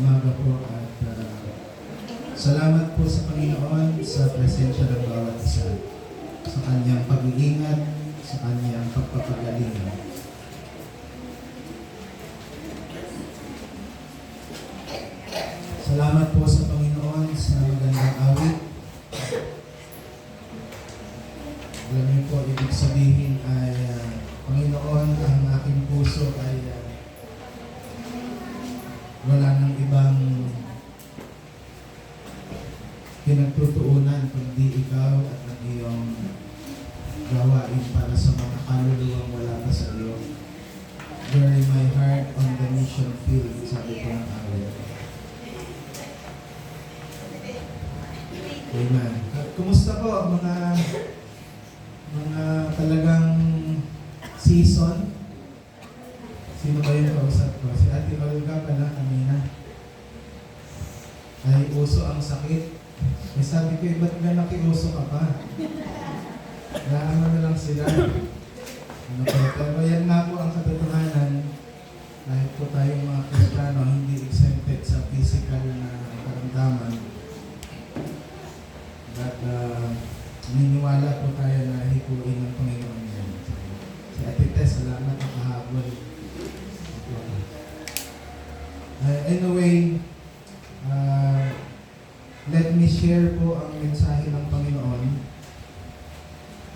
umaga po at salamat po sa Panginoon sa presensya ng bawat isa, sa kanyang pag-iingat, sa kanyang pagpapagaling. Salamat po sa Panginoon sa magandang awit. Alam niyo po, ibig sabihin ay Panginoon, ang aking puso ay wala nang ibang pinagtutuunan kundi ikaw at ang iyong gawain para sa mga kaluluwang wala pa sa iyo. Bury my heart on the mission field, sabi ko ng awit. Amen. At kumusta po mga talagang season? Sino ba yung kausap ko? Si Ate Olga pala kanina. Ay uso ang sakit. May sabi ko, ba't nga nakiuso ka pa? Naano na lang sila. Ano po? Pero yan nga po ang katotohanan. Dahil po tayong mga Kristiyano hindi exempted sa physical na karamdaman. At niniwala po tayo na hikuin ng Panginoon yan. Si Ate Tess, salamat ang kahabol. Anyway, let me share po ang mensahe ng Panginoon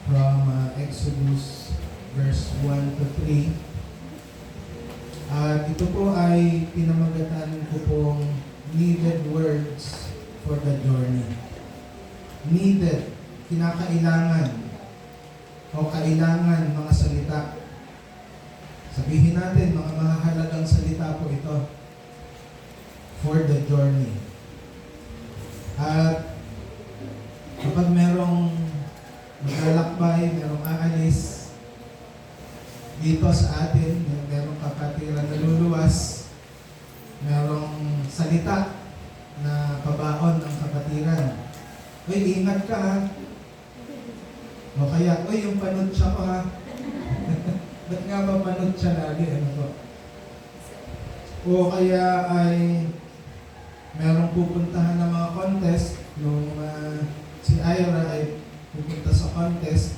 from Exodus verse 1 to 3. At ito po ay pinamagatan ko pong needed words for the journey. Needed, kinakailangan o kailangan mga salita. Sabihin natin, mga mahalagang salita po ito for the journey. At kapag merong maglalakbay, merong aalis dito sa atin, merong kapatiran na luluwas, merong salita na pabaon ng kapatiran. Uy, ingat ka ha. O kaya, uy, yung panutsa ko ha. Ba't nga ba panutsa lagi? Ano po? O kaya ay merong pupuntahan ng mga contest. Nung si Ira ay pupunta sa contest,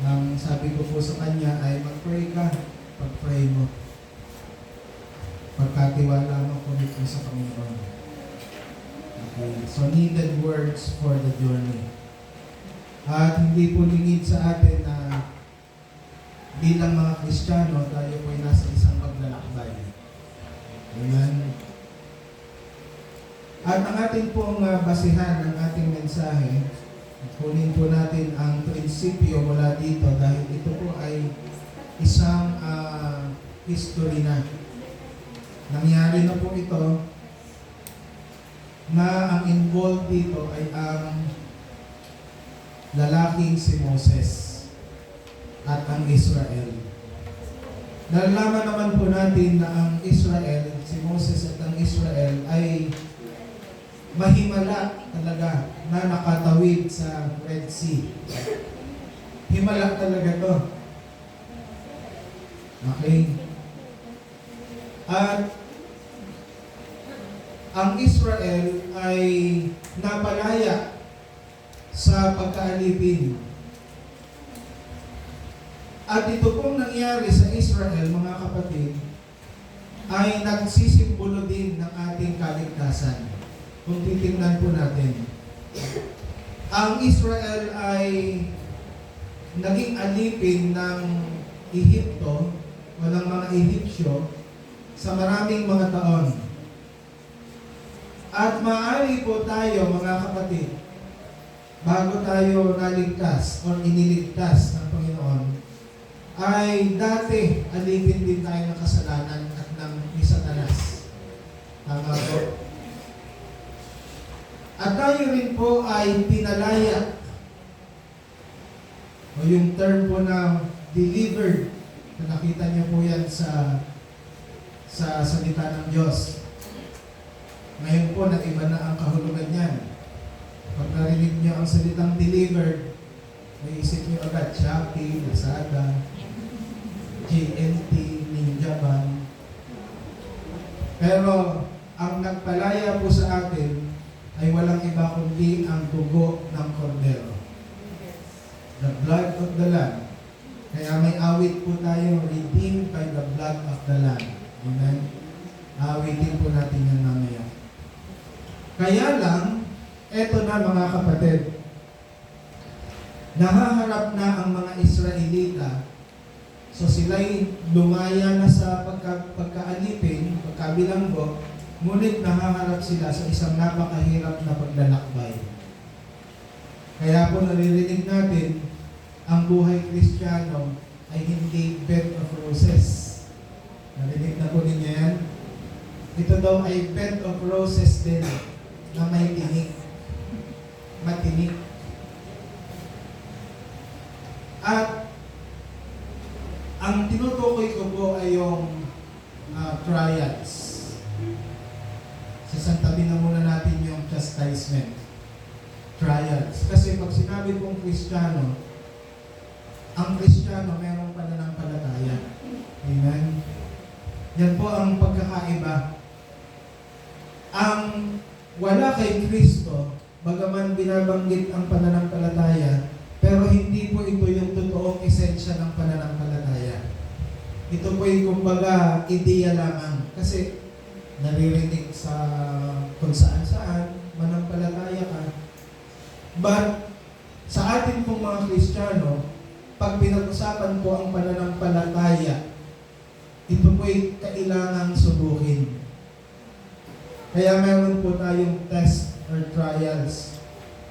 ang sabi ko po sa kanya ay mag-pray ka. Pag-pray mo. Pagkatiwala mo po dito sa Panginoon. Okay, so needed words for the journey. At hindi po lingid sa atin na bilang mga Kristiyano, tayo po ay nasa isang maglalakbay. Amen. At ang ating pong basihan ng ating mensahe, kunin po natin ang prinsipyo mula dito dahil ito po ay isang history na. Nangyari na po ito na ang involved dito ay ang lalaking si Moses at ang Israel. Nalalaman naman po natin na ang Israel, si Moses at ang Israel ay mahimala talaga na nakatawid sa Red Sea. Himala talaga to. Okay? At ang Israel ay napalaya sa pagkaalipin. At ito pong nangyari sa Israel, mga kapatid, ay nagsisimbolo din ng ating kaligtasan. Kung titingnan po natin, ang Israel ay naging alipin ng Ehipto o ng mga Ehipsyo sa maraming mga taon. At maaari po tayo, mga kapatid, bago tayo naligtas o iniligtas ng Panginoon, ay dati alipin din tayo ng kasalanan at ng ni Satanas. Tama po. At tayo rin po ay pinalaya. O yung term po na delivered, na nakita niyo po yan sa salita ng Diyos. Ngayon po, nag-iba na ang kahulugan niyan. Pag narinig niyo ang salitang delivered, may isip niyo agad, Shopee, Lazada, JNT, Ninja Van. Pero pananampalataya po sa atin ay walang iba kundi ang dugo ng kordero. The blood of the Lamb. Kaya may awit po tayo, redeemed by the blood of the Lamb. Amen? Awitin po natin yan mamaya. Kaya lang, eto na mga kapatid, nahaharap na ang mga Israelita. So sila'y lumaya na sa pagkaalipin, pagkabilanggo, ngunit nahaharap sila sa isang napakahirap na paglalakbay. Kaya po naririnig natin, ang buhay Kristiyano ay hindi bed of roses. Narinig na po ninyo yan? Ito daw ay bed of roses din na may tinik. Matinik. At ang tinutukoy ko po ay yung trials. Sasantabi na muna natin yung chastisement. Trials. Kasi pag sinabi kong Kristiyano, ang Kristiyano mayroong pananampalataya. Amen? Yan po ang pagkakaiba. Ang wala kay Kristo, bagaman binabanggit ang pananampalataya, pero hindi po ito yung totoong esensya ng pananampalataya. Ito po yung kumbaga ideya lamang. Kasi naririnig sa kung saan-saan, manampalataya ka. But sa atin pong mga Kristiyano, pag pinag-usapan po ang pananampalataya, ito po'y kailangang subukin. Kaya meron po tayong test or trials.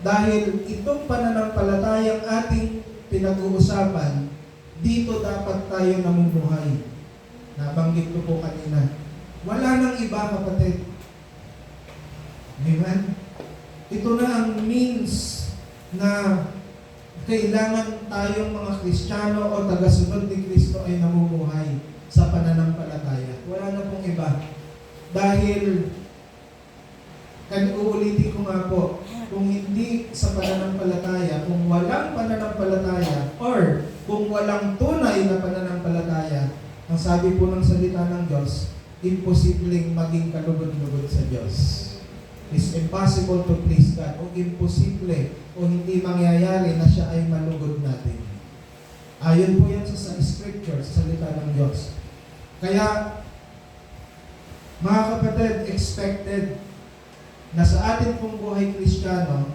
Dahil itong pananampalatayang ating pinag-uusapan, dito dapat tayo namumuhay. Nabanggit ko po kanina. Wala nang iba, kapatid. Amen? Ito na ang means na kailangan tayong mga Kristiyano o tagasunod ni Kristo ay namumuhay sa pananampalataya. Wala na pong iba. Dahil, uulitin ko nga po, kung hindi sa pananampalataya, kung walang pananampalataya, or kung walang tunay na pananampalataya, ang sabi po ng salita ng Diyos, imposibleng maging kalugod-lugod sa Diyos. It's impossible to please God. O imposible o hindi mangyayari na siya ay malugod natin. Ayon po yan sa scripture, sa salita ng Diyos. Kaya, mga kapatid, expected na sa atin pong buhay Kristiyano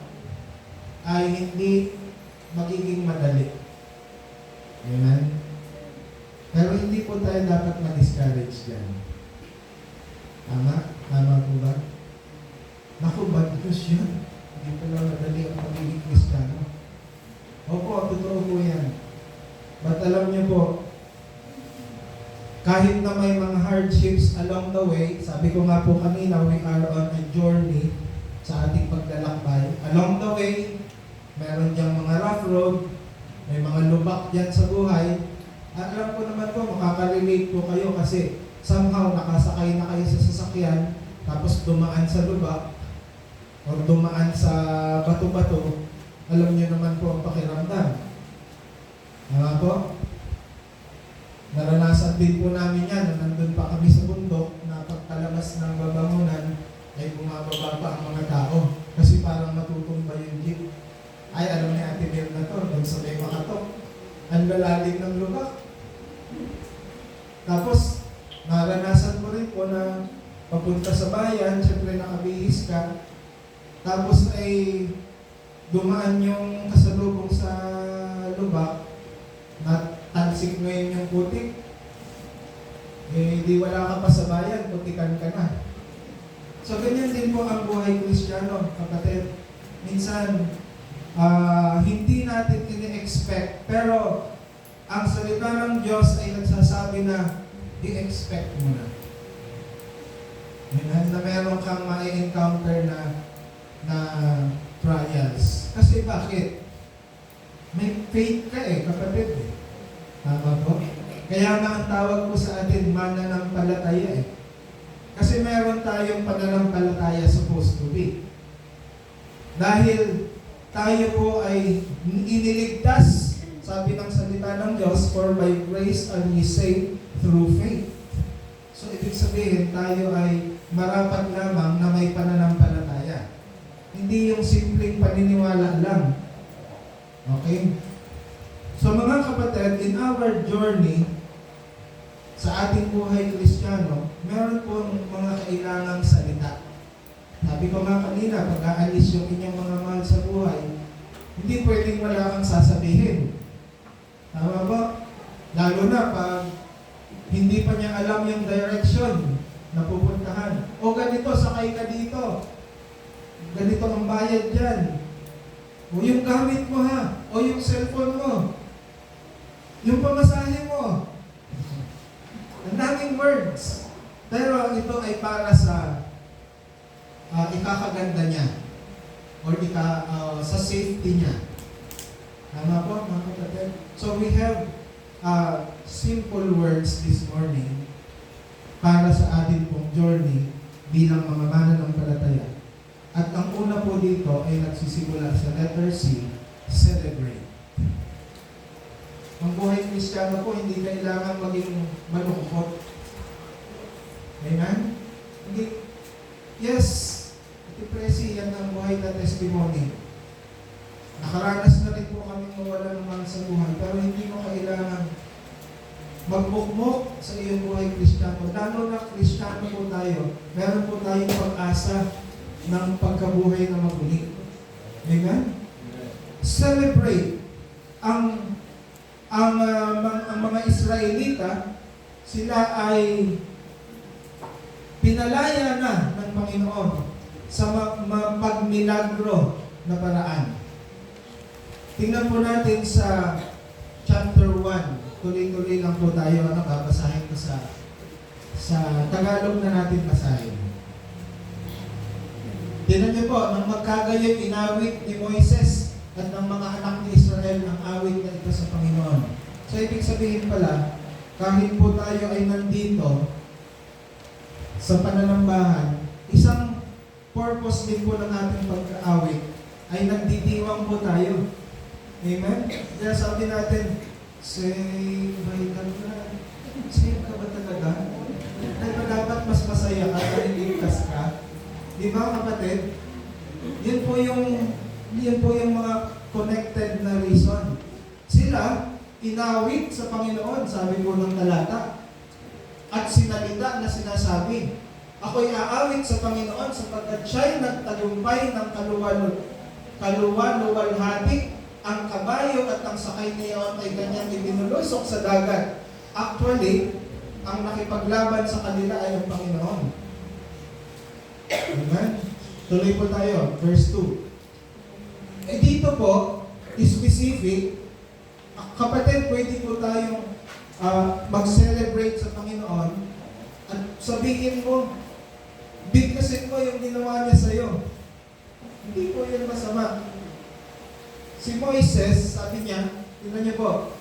ay hindi magiging madali. Amen? Pero hindi po tayo dapat ma-discourage dyan. Tama? Tama po ba? Naku, bad news yun. Hindi pala madali ang pagiging Kristiyano. Opo, totoo po yan. But alam niyo po, kahit na may mga hardships along the way, sabi ko nga po kanina, we are on a journey sa ating paglalakbay. Along the way, meron diyang mga rough road, may mga lubak dyan sa buhay. At alam ko naman po, makaka-relate po kayo kasi somehow nakasakay na kayo sa sasakyan, tapos dumaan sa lubak, o dumaan sa bato-bato, alam niyo naman po ang pakiramdam. Po? Naranasan din po namin yan na nandun pa kami sa bundok na pagkalabas ng babangunan ay bumababa pa ang mga tao kasi parang matutumba yung jeep. Ay, alam ni Ate Bel na to, doon sa may makatok. Ang lalalim ng lubak. Tapos, naranasan ko rin po na papunta sa bayan, syempre nakabihis ka. Tapos ay dumaan yung kasalubong sa lubak, tansik ngayon yung putik. Di wala ka pa sa bayan, putikan ka na. So ganyan din po ang buhay Kristiyano, kapatid. Minsan, hindi natin ini-expect, pero ang salita ng Diyos ay nagsasabi na i-expect mo na. Na meron kang ma-encounter na trials. Kasi bakit? May faith ka kapatid . Tama po? Kaya nga ang tawag po sa atin, mananampalataya . Kasi meron tayong pananampalataya supposed to be. Dahil tayo po ay iniligtas, sabi ng salita ng Diyos, for by grace are ye saved through faith. So ibig sabihin tayo ay marapat lamang na may pananampalataya. Hindi yung simpleng paniniwala lang. Okay? So mga kapatid, in our journey, sa ating buhay Kristiyano, meron pong mga kailangang salita. Sabi ko nga kanina, pag aalis yung inyong mga mahal sa buhay, hindi pwedeng wala kang sasabihin. Tama ba? Lalo na pag hindi pa niya alam yung direction na pupuntahan. O ganito, sakay ka dito. Ganito ang bayad dyan. O yung gamit mo ha. O yung cellphone mo. Yung pamasahe mo. Ang daming words. Pero ito ay para sa ikakaganda niya. Or sa safety niya. Tama po, mga kapatid? So we have simple words this morning para sa ating pong journey bilang mga mananampalataya. At ang una po dito ay nagsisimula sa letter C, celebrate. Ang buhay Kristiyano po, hindi kailangan maging malungkot. Amen? Hindi. Yes, Ate Presi, yan ang buhay na testimony. Nakaranas na rin po kami mawala naman sa buhay, pero hindi mo kailangan magmukmok sa iyong buhay Kristiyano. Lalo na Kristiyano po tayo, meron po tayong pag-asa ng pagkabuhay na magulit. Amen? Celebrate. Ang mga Israelita, sila ay pinalaya na ng Panginoon sa pagmilagro na paraan. Tingnan po natin sa chapter 1. Tuloy-tuloy lang po tayo. Babasahin ko sa Tagalog na natin basahin. Tingnan niyo po, nang magkagayon inawit ni Moises at ng mga anak ni Israel ang awit na ito sa Panginoon. So, ibig sabihin pala, kahit po tayo ay nandito sa pananambahan, isang purpose din po ng ating pagkaawit ay nagdidiwang po tayo. Amen? Kaya sabi natin, save by the blood. Save ka ba talaga? Ay ba dapat mas masaya ka dahil ligtas ka? Di ba kapatid? Yun po yung mga connected na reason. Sila, inawit sa Panginoon, sabi po ng talata. At sinalita na sinasabi, ako'y aawit sa Panginoon sapagkat siya'y nagtagumpay ng kaluwaluwalhati. Ang kabayo at ang sakay niyon ay kanyang ibinulusok sa dagat. Actually, ang nakipaglaban sa kanila ay ang Panginoon. Amen? Tuloy po tayo, verse 2. Dito po, specific, kapatid, pwede po tayong mag-celebrate sa Panginoon at sabihin mo, bigkasin mo yung ginawa niya sa'yo. Hindi po yun masama. Si Moises, sabi niya, tingnan niyo po,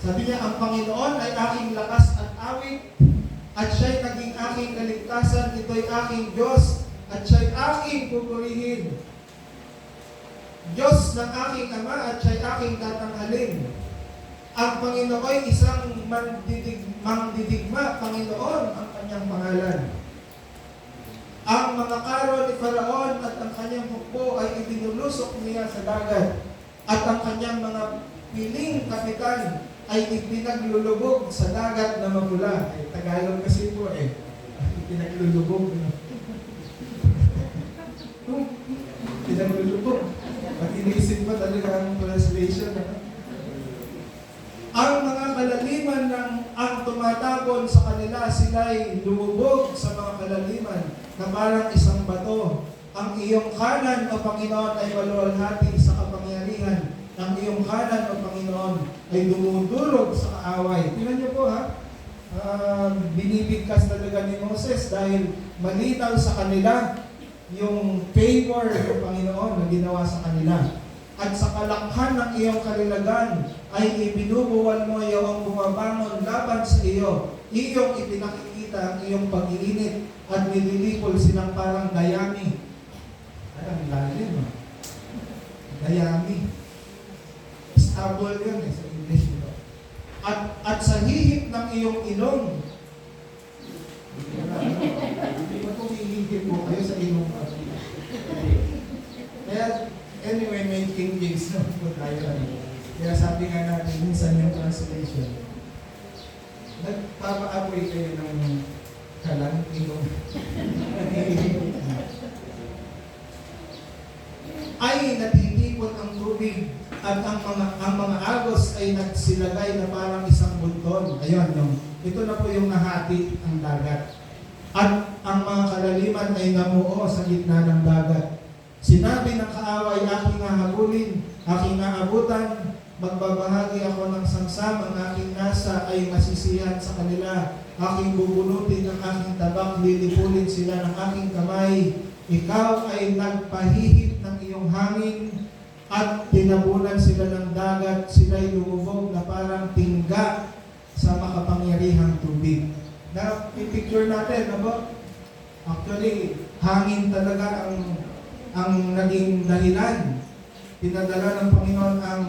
sabi niya, ang Panginoon ay aking lakas at awit, at siya'y naging aking kaligtasan, ito'y aking Diyos, at siya'y aking pupurihin. Diyos ng aking Ama, at siya'y aking tatanghalin. Ang Panginoon ay isang mangdidigma, Panginoon ang kanyang pangalan. Ang mga karo ni Faraon at ang kanyang hukbo ay ibinulusok niya sa dagat, at ang kanyang mga piling kapitan ay ipinaglulubog sa dagat na mapula. Tagalog kasi po ipinaglulubog. Pinaglulubog. At iniisip pa talaga ang translation. Ang mga kalaliman ng ang tumatapon sa kanila, sila'y lumubog sa mga kalaliman na parang isang bato. Ang iyong kanan, O Panginoon, ay maluwalhati sa kapangyarihan. Ang iyong kanan, O Panginoon, ay dumudulog sa kaaway. Tingnan niyo po binibigkas talaga ni Moses dahil malinaw sa kanila yung favor ng Panginoon na ginawa sa kanila. At sa kalakhan ng iyong kalilagan ay ibinubuwal mo iyong bumabangon laban sa iyo. Iyong ipinakikita ang iyong pag-iinit at nililipol silang parang dayami. Ay, ang lalim. Dayami. Stable yun sa English. At sa hihip ng iyong ilong Kaya sabi nga natin, minsan yung translation, nagpapaapoy kayo ng kalan, ikaw. Ay natitipon ang tubig at ang mga agos ay nagsilagay na parang isang bunton. Ayun, ito na po yung nahati ang dagat. At ang mga kalaliman ay namuo sa gitna ng dagat. Sinabi ng kaaway, aking hahabulin, aking aabutan, magbabahagi ako ng sangsam, ang aking nasa ay masisihan sa kanila. Aking bubunutin ng aking tabak, lilipulin sila ng aking kamay. Ikaw ay nagpahihip ng iyong hangin at tinabunan sila ng dagat. Sila'y lumubog na parang tingga sa makapangyarihang tubig. Na picture natin, ano? Actually, hangin talaga ang naging dahilan. Pinadala ng Panginoon ang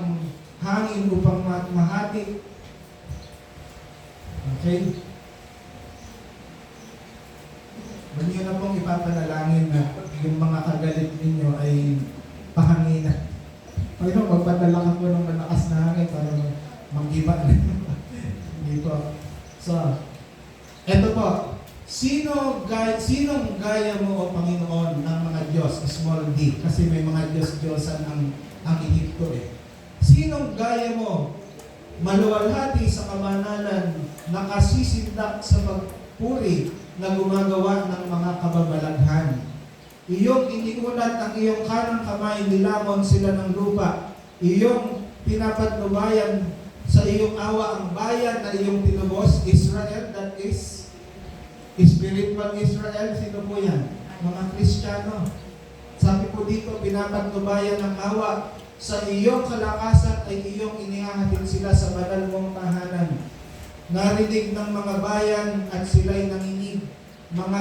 hangin upang mahati. Okay? Huwag niyo na pong ipapanalangin na yung mga kagalit ninyo ay pahanginan. Panginoon, magpadala ka po ng malakas na hangin para mag-iba. Hindi po. So, eto po. Sinong gaya mo, O Panginoon, ng mga Diyos, small d? Kasi may mga Diyos-Diyosan ang Ehipto eh. Sinong gaya mo, maluwalhati sa kamanalan, nakasisindak sa pagpuri na gumagawa ng mga kababalaghan. Iyong iniulat ang iyong kanang kamay, nilamon sila ng lupa. Iyong pinapatnubayan sa iyong awa ang bayan na iyong tinubos, Israel, that is spiritual Israel. Sino po yan? Mga Kristiyano. Sabi po dito, pinapatnubayan ng awa. Sa iyong kalakasan ay iyong inihahatid sila sa banal mong tahanan. Narinig ng mga bayan at sila'y nanginig. Mga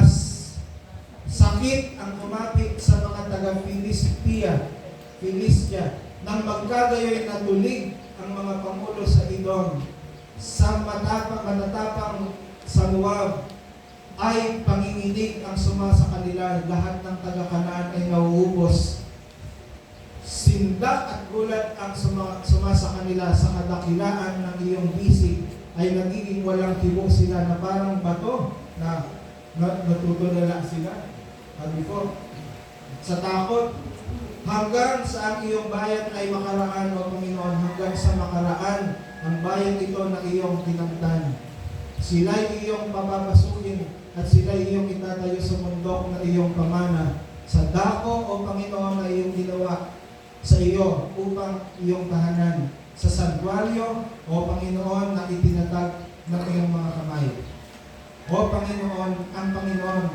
sakit ang kumapit sa mga taga-Filistia. Nang magkagayoy natulig ang mga pangulo sa Edom. Sa matatapang sa Moab ay panginginig ang sumasa kanila. Lahat ng taga-Kanaan ay nauubos. Sindak at gulat ang sumasa kanila sa kadakilaan ng iyong bisig ay nagiging walang tibok sila na parang bato na natutulala sila. Sabi ko, sa takot, hanggang sa ang iyong bayan ay makaraan, O Panginoon, hanggang sa makaraan ang bayan ito na iyong pinagtan. Sila'y iyong papapasukin at sila'y iyong itatayo sa mundok na iyong pamana. Sa dako, O Panginoon, na iyong ginawa sa iyo upang iyong tahanan. Sa santuaryo, O Panginoon, na itinatag ng iyong mga kamay. O Panginoon, ang Panginoon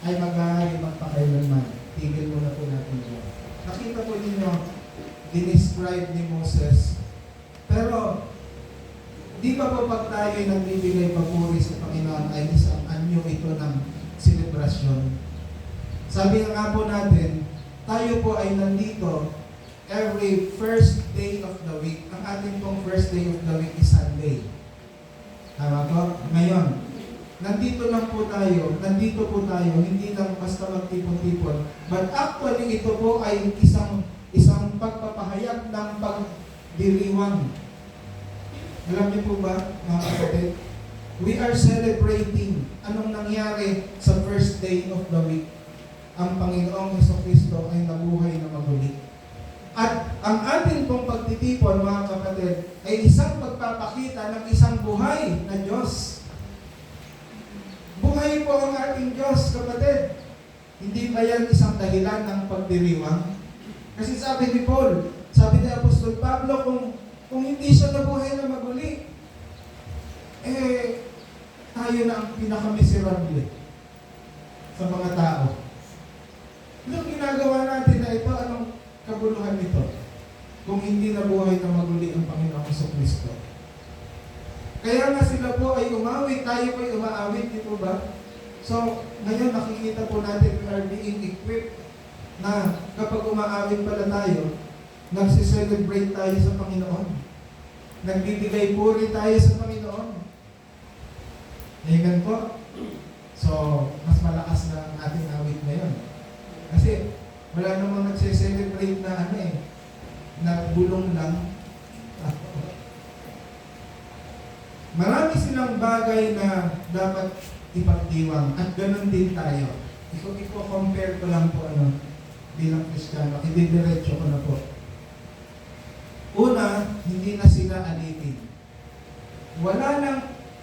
ay mag-ahari magpakailanman. Tigil muna po natin yun. Nakita po ninyo, dinescribe ni Moses. Pero, di ba po pag tayo ay nagbibigay papuri sa Panginoon ay isang anyo ito ng selebrasyon? Sabi nga po natin, tayo po ay nandito every first day of the week. Ang ating pong first day of the week is Sunday. Tama po? Ngayon, nandito po tayo, hindi lang basta magtipon-tipon. But actually, ito po ay isang pagpapahayag ng pagdiriwang. Alam niyo po ba, mga kapatid? We are celebrating anong nangyari sa first day of the week. Ang Panginoong Jesucristo ay nabuhay na maguli. At ang ating pong pagtitipon, mga kapatid, ay isang pagpapakita ng isang buhay na Diyos. Buhay po ang ating Diyos, kapatid. Hindi ba yan isang dahilan ng pagdiriwang? Kasi sabi ni Paul, sabi ni Apostol Pablo, kung hindi siya nabuhay na maguli, tayo na ang pinakamiserable sa mga tao. Anong ginagawa natin na ito? Anong kabuluhan nito? Kung hindi nabuhay na maguli ang Panginoong Jesucristo. Kaya nga sila po ay umawit, tayo po ay umaawit, di po ba? So, ngayon nakikita po natin we are being equipped na kapag umaawit pala tayo, nagsiselebrate tayo sa Panginoon. Nagbibigay puri tayo sa Panginoon. Amen po. So, mas malakas na ang ating awit ngayon. Kasi, wala namang nagsiselebrate na na bulong lang. Marami silang bagay na dapat ipagdiwang at ganun din tayo. Iko-compare ko lang po bilang Kristiyano, ididiretso ko na po. Una, hindi na sila alitin. Wala nang,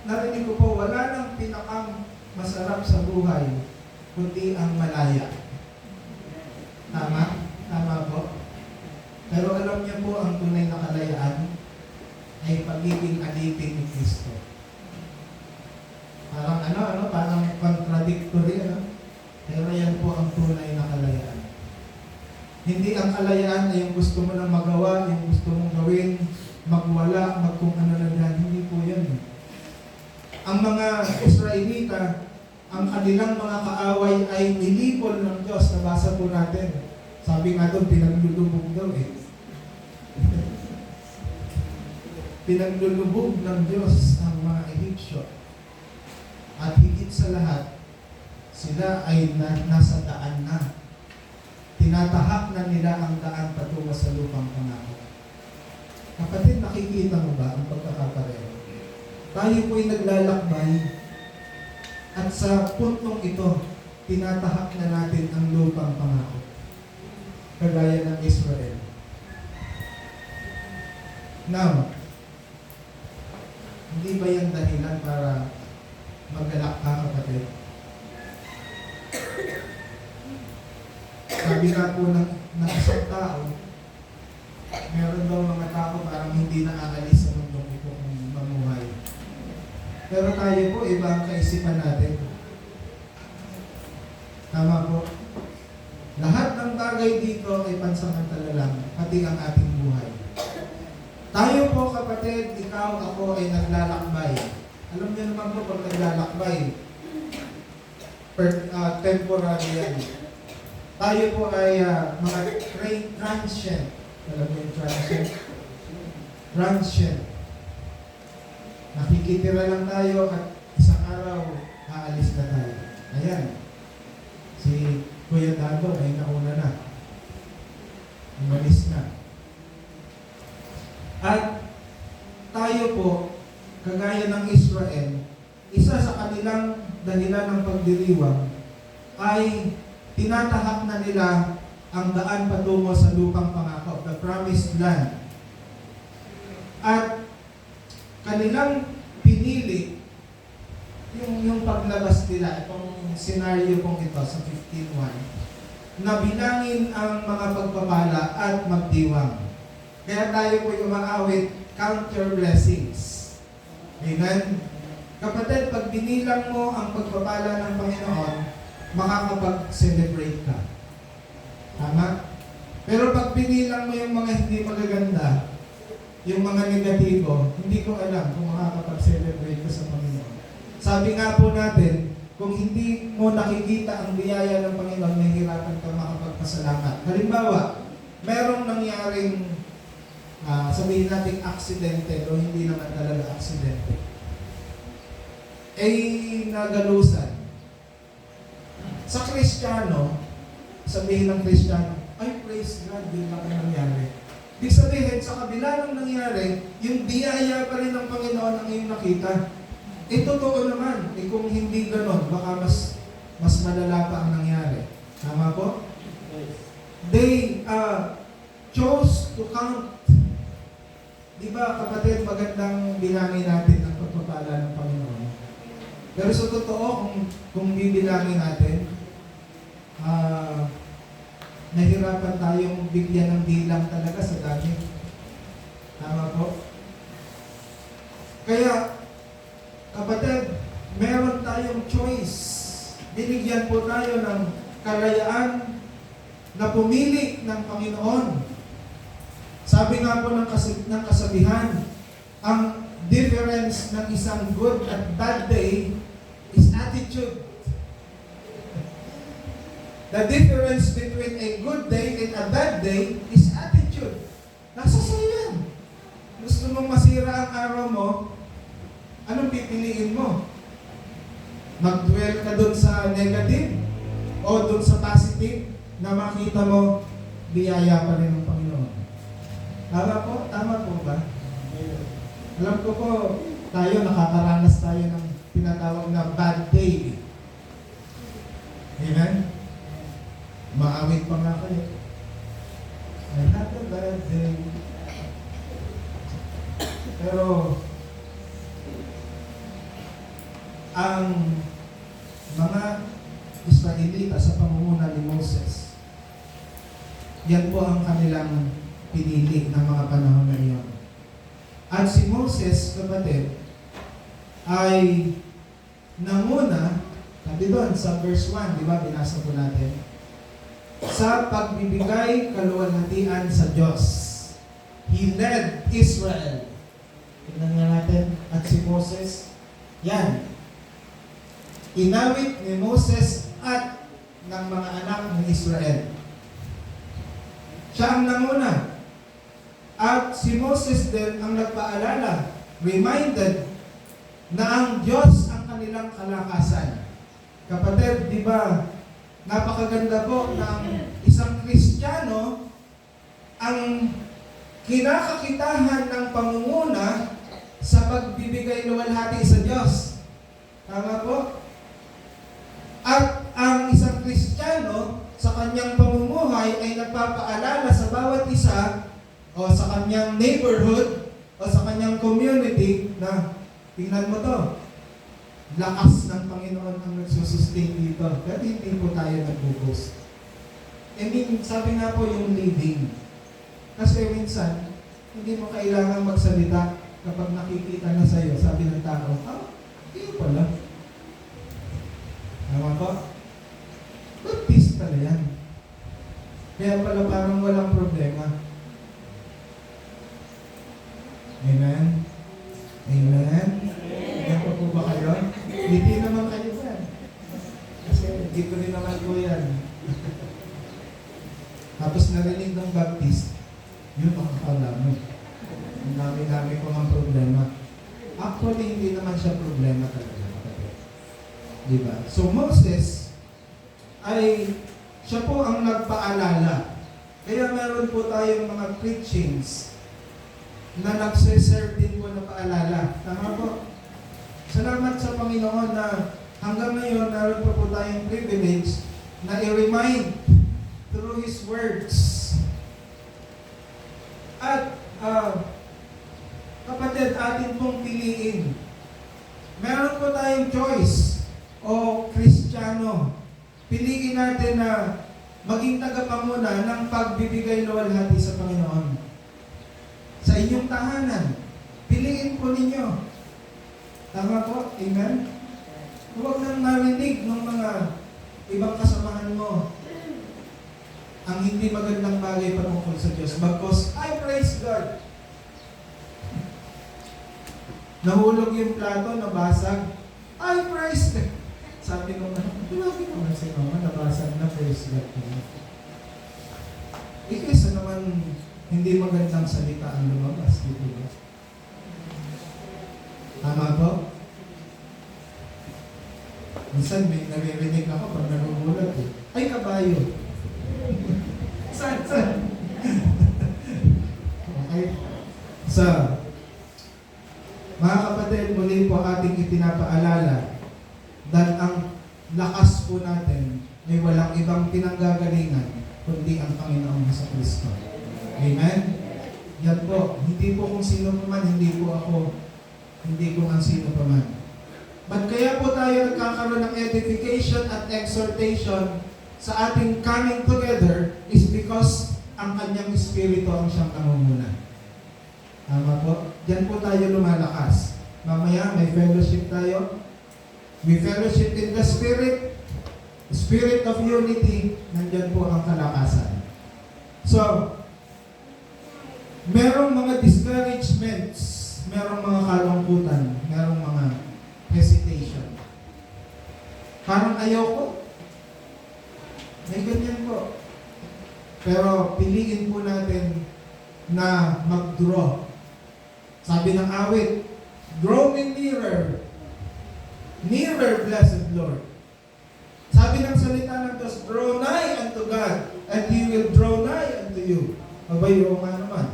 narinig ko po, wala nang pinakang masarap sa buhay, kundi ang malaya. Tama? Tama po? Pero alam niyo po, ang tunay na kalayaan ay pagiging alitin ni Kristo. Parang parang contradictory, Pero yan po ang tunay na kalayaan. Hindi ang kalayaan ay yung gusto mo nang magawa, yung gusto mong gawin, magwala, magkung ano na yan. Hindi po yan. Ang mga Israelita, ang kanilang mga kaaway ay nilipol ng Diyos. Nabasa po natin. Sabi nga doon, pinaglulubog daw Pinaglulubog ng Diyos ang mga Egyptyo. At higit sa lahat, sila ay nasa daan na. Tinatahak na nila ang daan patungo sa lupang pangako. Kapatid, nakikita mo ba ang pagkakapareho? Tayo po'y naglalakbay at sa puntong ito, tinatahak na natin ang lupang pangako. Kagaya ng Israel. Now, hindi ba yan dahilan para magalak ka, kapatid? Sabi nga po ng isang tao, meron daw mga tao parang hindi naaalis sa mundong ito kung mamuhay. Pero tayo po, iba ang kaisipan natin. Tama po. Lahat ng bagay dito ay pansamantala lang, pati ang ating buhay. Tayo po, kapatid, ikaw, ako ay naglalakbay. Alam niyo naman po, pag naglalakbay, temporary yan. Tayo po ay mga transient. Alam mo yung transient? Transient. Nakikitira lang tayo at isang araw, aalis na tayo. Ayan. Si Kuya Dado ay nauna na. Umalis na. At tayo po, kagaya ng Israel, isa sa kanilang dahilan ng pagdiriwang ay tinatahak na nila ang daan patungo sa lupang pangako, the promised land. At kanilang pinili yung paglabas nila, itong scenario pong ito sa 15:1, na bilangin ang mga pagpapala at magdiwang. Kaya tayo po umaawit, counter blessings. Amen? Kapatid, pag binilang mo ang pagpapala ng Panginoon, makakapag-celebrate ka. Tama? Pero pag binilang mo yung mga hindi magaganda, yung mga negatibo, hindi ko alam kung makakapag-celebrate ka sa Panginoon. Sabi nga po natin, kung hindi mo nakikita ang biyaya ng Panginoon, nahihirapan ka makapagpasalamat. Halimbawa, merong nangyaring sabihin natin aksidente o hindi naman talaga aksidente. Nagalusan. Sa Kristiyano, sabihin ng Kristiyano, ay praise God, di ba ang nangyari? Ibig sabihin, sa kabila ng nangyari, yung biyaya pa rin ng Panginoon ang iyong nakita. Totoo naman, kung hindi ganon, baka mas malala pa ang nangyari. Tama po? They chose to count. Di ba, kapatid, magandang bilangin natin ang pagpapala ng Panginoon. Pero sa totoo, kung bibilangin natin, nahirapan tayong bigyan ng bilang talaga sa dami. Tama po? Kaya, kapatid, meron tayong choice. Binigyan po tayo ng kalayaan na pumili ng Panginoon. Sabi nga po ng kasabihan, ang difference ng isang good at bad day is attitude. The difference between a good day and a bad day is attitude. Nasa sa'yo yan. Gusto mong masira ang araw mo, anong pipiliin mo? Mag-dwell ka dun sa negative o dun sa positive na makita mo biyaya pa rin ng Panginoon. Tama po? Tama po ba? Alam ko po, tayo, nakakaranas tayo ng tinatawag na bad day. Amen? Maawit pa nga kayo. I had a bad day. Pero, ang mga Israelita sa pamumuno ni Moses, yan po ang kanilang pinili ng mga panahon na iyon. At si Moses, kapatid, ay nanguna, sabi doon sa verse 1, di ba, binasa po natin, sa pagbibigay kaluwalhatian sa Diyos. He led Israel. Tingnan nga natin. At si Moses, yan. Inawit ni Moses at ng mga anak ng Israel. Siya ang nanguna. At si Moses din ang nagpaalala, reminded na ang Diyos ang kanilang kalakasan. Kapatid, di ba, napakaganda po ng isang Kristiyano ang kinakakitahan ng pangunguna sa pagbibigay luwalhati sa Diyos. Tama po? At ang isang Kristiyano sa kanyang pamumuhay ay nagpapaalala sa bawat isa o sa kanyang neighborhood o sa kanyang community na tingnan mo to, lakas ng Panginoon ang nagsusustain dito. Pero hindi po tayo nag-boast. I mean, sabi nga po yung living. Kasi minsan, hindi mo kailangan magsalita kapag nakikita na sa'yo. Sabi ng tao, yun pala. Tama po? Baptist pala yan. Kaya pala parang walang problema. Amen? Amen? Amen po ba kayo? Hindi naman kayo yan. Kasi dito rin naman po yan. Tapos narinig ng Baptist, yun makakala mo. Ang dami-dami ko ng problema. Actually, hindi naman siya problema talaga. Diba? So Moses ay siya po ang nagpaalala. Kaya meron po tayong mga preachings na nagsiserve din po na paalala. Tama po? Salamat sa Panginoon na hanggang ngayon meron po tayong privilege na i-remind through His words. At kapatid, atin pong piliin. Meron po tayong choice o Kristiyano. Piliin natin na maging tagapanguna ng pagbibigay luwalhati sa Panginoon. Sa inyong tahanan, piliin po ninyo. Tama po? Amen? Huwag nang marinig ng mga ibang kasamahan mo ang hindi magandang bagay patungkol sa Diyos. Bagkos, I praise God. Nahulog yung plato, nabasag. I praise God. Sabi ko, grabe naman si Mama, nabasag na, praise God. Ikisa naman, hindi magandang salita ang lumabas. Dito ba? Tama po? Minsan may naririnig ako pag nagugulat eh. Ay, kabayo. Saan? Okay. So, mga kapatid, muli po ating itinapaalala dahil ang lakas po natin ay walang ibang pinanggagalingan kundi ang Panginoong Jesucristo. Amen? Yan po. Hindi po kung sino pa man, hindi po ako, hindi ko ang sino pa man. But kaya po tayo nagkakaroon ng edification at exhortation sa ating coming together is because ang kanyang Espiritu ang siyang namumuna. Tama po? Diyan po tayo lumalakas. Mamaya may fellowship tayo. We fellowship in the Spirit of unity, nandyan po ang kalakasan. So, merong mga discouragements, merong mga kalungkutan, merong mga hesitation. Parang ayaw ko. May ganyan po. Pero piliin po natin na mag-draw. Sabi ng awit, draw me nearer. Nearer, blessed Lord. Sabi ng salita ng Diyos, draw nigh unto God, and He will draw nigh unto you. Abay, o nga naman.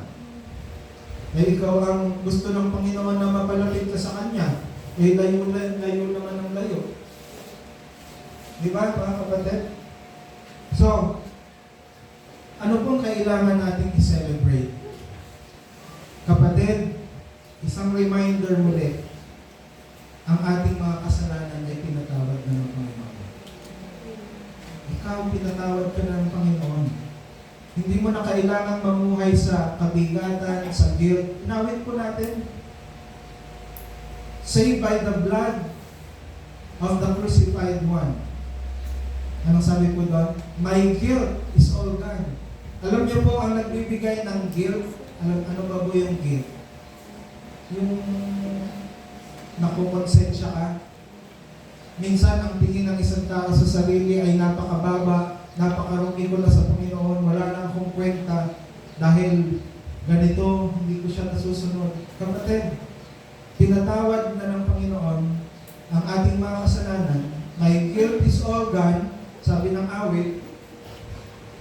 Eh, ikaw ang gusto ng Panginoon na mapalapit ka sa Kanya. Eh, layo naman ng layo. Di ba, mga kapatid? So, ano pong kailangan natin i-celebrate? Kapatid, isang reminder muli, ang ating mga kasalanan ay pinatawad na ng Panginoon. Ikaw, pinatawad ka na ng Panginoon. Hindi mo na kailangan mamuhay sa kabigatan, sa guilt. Inawit po natin. Saved by the blood of the crucified one. Anong sabi po doon? My guilt is all gone. Alam niyo po, ang nagbibigay ng guilt, ano ba po yung guilt? Yung nakukonsensya ka. Minsan, ang tingin ng isang tao sa sarili ay napakababa, napakarumi ko na sa Panginoon, wala na akong kwenta dahil ganito, hindi ko siya nasusunod. Kapatid, pinatawad na ng Panginoon ang ating mga kasalanan. My guilt is all gone, sabi ng awit.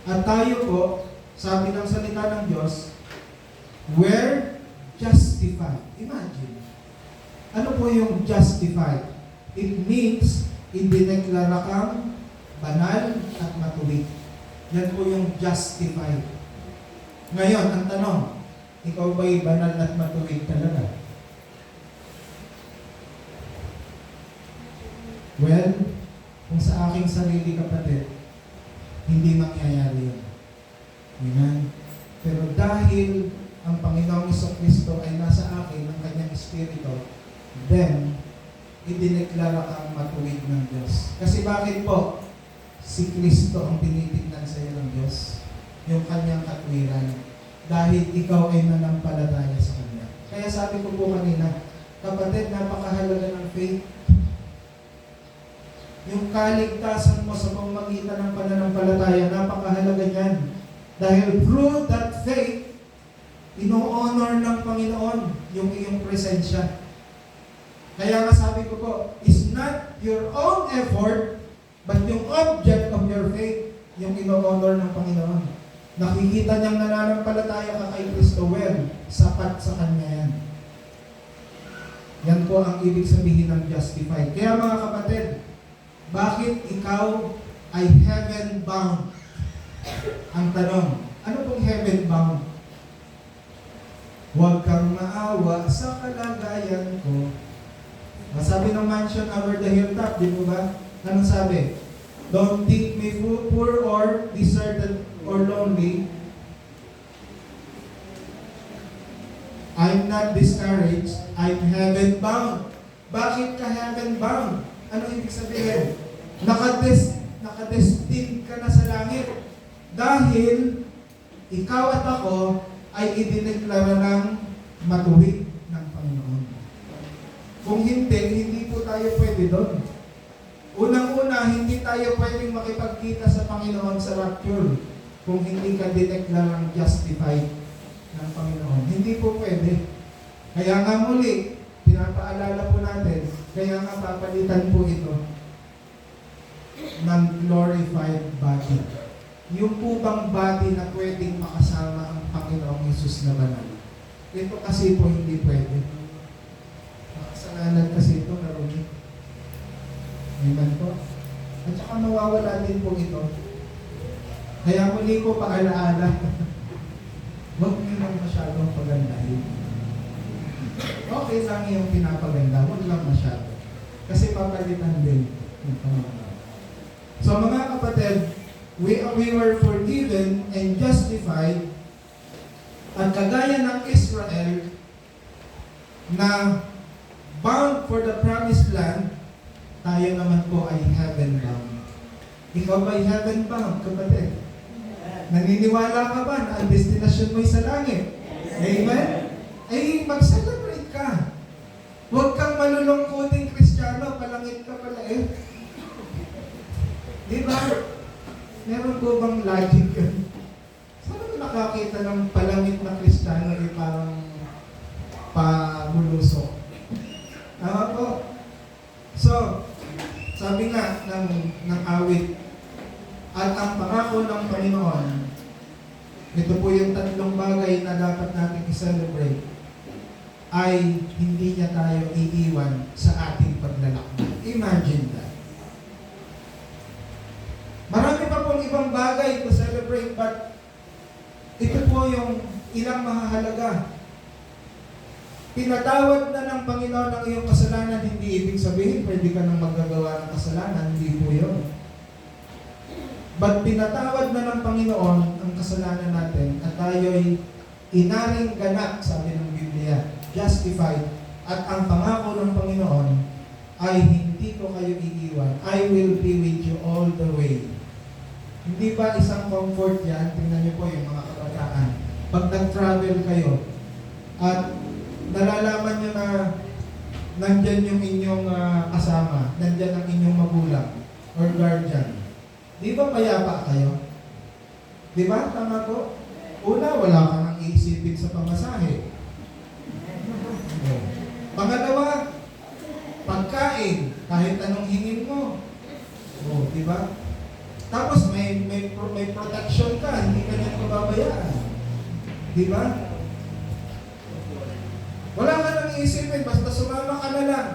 At tayo po, sabi ng salita ng Diyos, we're justified. Imagine. Ano po yung justified? It means, idineklara kang banal at matuwid. Yan po yung justified. Ngayon, ang tanong, ikaw ba'y banal at matuwid talaga? Well, kung sa aking sarili, kapatid, hindi mangyayari yun. Amen? Pero dahil ang Panginoong Jesucristo ay nasa akin, ang kanyang Espiritu, then, idineklara kang matuwid ng Diyos. Kasi bakit po? Si Kristo ang tinitignan sa iyo ng Diyos. Yung kanyang katwiran. Dahil ikaw ay nanampalataya sa Kanya. Kaya sabi ko po kanina, kapatid, napakahalaga ng faith. Yung kaligtasan mo sa pamamagitan ng pananampalataya, napakahalaga niyan. Dahil through that faith, ino-honor ng Panginoon yung iyong presensya. Kaya nga sabi ko po, it's not your own effort, but yung object of your faith, yung ino-honor ng Panginoon. Nakikita niyang nananampalataya ka kay Kristo, well, sapat sa Kanya yan. Yan po ang ibig sabihin ng justified. Kaya mga kapatid, bakit ikaw ay heaven-bound? Ang tanong, ano pong heaven-bound? Huwag kang maawa sa kalagayan ko. Sabi ng mansion over the hilltop, di mo ba? Anong sabi? Don't think me poor or deserted or lonely. I'm not discouraged. I'm heaven-bound. Bakit ka heaven-bound? Ano ibig sabihin? Nakadestined ka na sa langit. Dahil ikaw at ako ay idineklara ng matuwid ng Panginoon. Kung hindi po tayo pwede doon. Unang-una, hindi tayo pwedeng makipagkita sa Panginoon sa rapture kung hindi ka dineklarang justified ng Panginoon. Hindi po pwede. Kaya nga muli, pinapaalala po natin, kaya nga papalitan po ito ng glorified body. Yung po bang body na pwedeng makasama ang Panginoong Hesus na banal? Ito kasi po hindi pwede. Makasalanan kasi ito, narumi. Amen po. At saka mawawala din po ito. Kaya muli ko paalaala. Huwag nyo lang masyadong pagandahin. Okay lang yung pinapaganda, huwag lang masyado. Kasi papalitan din yung Panginoon. So mga kapatid, we were forgiven and justified at kagaya ng Israel na bound for the promised land, tayo naman po ay heaven-bound. Ikaw ba'y heaven-bound, kapatid? Naniniwala ka ba na ang destinasyon mo'y sa langit? Amen? Ay, mag-celebrate ka. Huwag kang malulungkuting Kristiyano, palangit ka pala eh. Di ba? Meron po bang logic yan? Saan mo nakakita ng palangit na Kristiyano ay parang pabulusok? Tama po. So, sabi nga ng awit, at ang pangako ng Panginoon, ito po yung tatlong bagay na dapat natin i-celebrate. ay hindi niya tayo iiwan sa ating paglalakbay. Imagine that. Marami pa pong ibang bagay to celebrate, but ito po yung ilang mahahalaga. Pinatawad na ng Panginoon ang iyong kasalanan, hindi ibig sabihin pwede ka nang maggagawa ng kasalanan, hindi po yun. But pinatawad na ng Panginoon ang kasalanan natin at tayo'y inaring ganap, sabi ng Biblia, justified, at ang pangako ng Panginoon ay hindi ko kayo iiwan. I will be with you all the way. Hindi ba isang comfort yan? Tingnan niyo po yung mga kabataan. Pag nag-travel kayo at nalalaman niyo na nandyan yung inyong kasama, nandyan ang inyong magulang or guardian, di ba payapa kayo? Di ba? Tama ko? Una, wala ka nang iisipin sa pamasahe. Pangalawa, pagkain, kahit anong hingin mo. Di ba? Tapos may protection ka, hindi ka niya pababayaan. Di ba? Wala ka nang iisipin, basta sumama ka na lang.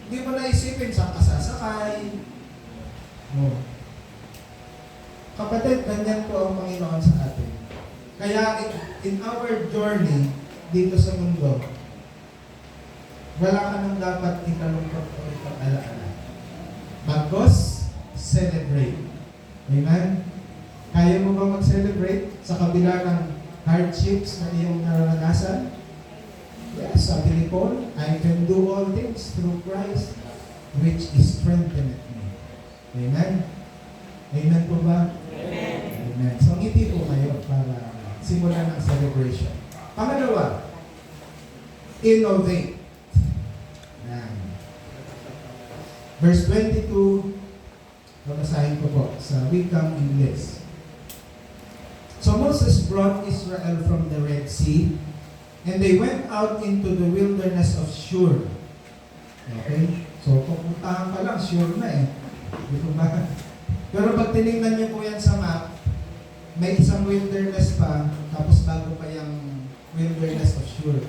Hindi mo na isipin saan ka sasakay. Kapatid, ganyan po ang Panginoon sa atin. Kaya in our journey dito sa mundo, wala ka nang dapat ikalungkot o ipag-alaala. Bagos, celebrate. Amen? Kaya mo ba mag-celebrate sa kabila ng hardships na iyong naranasan? Yes, sabi ni Paul, I can do all things through Christ which is strengthened me. Amen? Amen po ba? Amen. Amen. So, ngiti po kayo para simulan ng celebration. Pangalawa, innovate. Yan. Verse 22, babasahin ko po sa wikang English. So Moses brought Israel from the Red Sea, and they went out into the wilderness of Shur. Okay? So, pupuntahan pa lang, Shur na eh. Di ba? Pero pag tinignan niyo po yan sa map, may isang wilderness pa, tapos bago pa yung wilderness of Shur.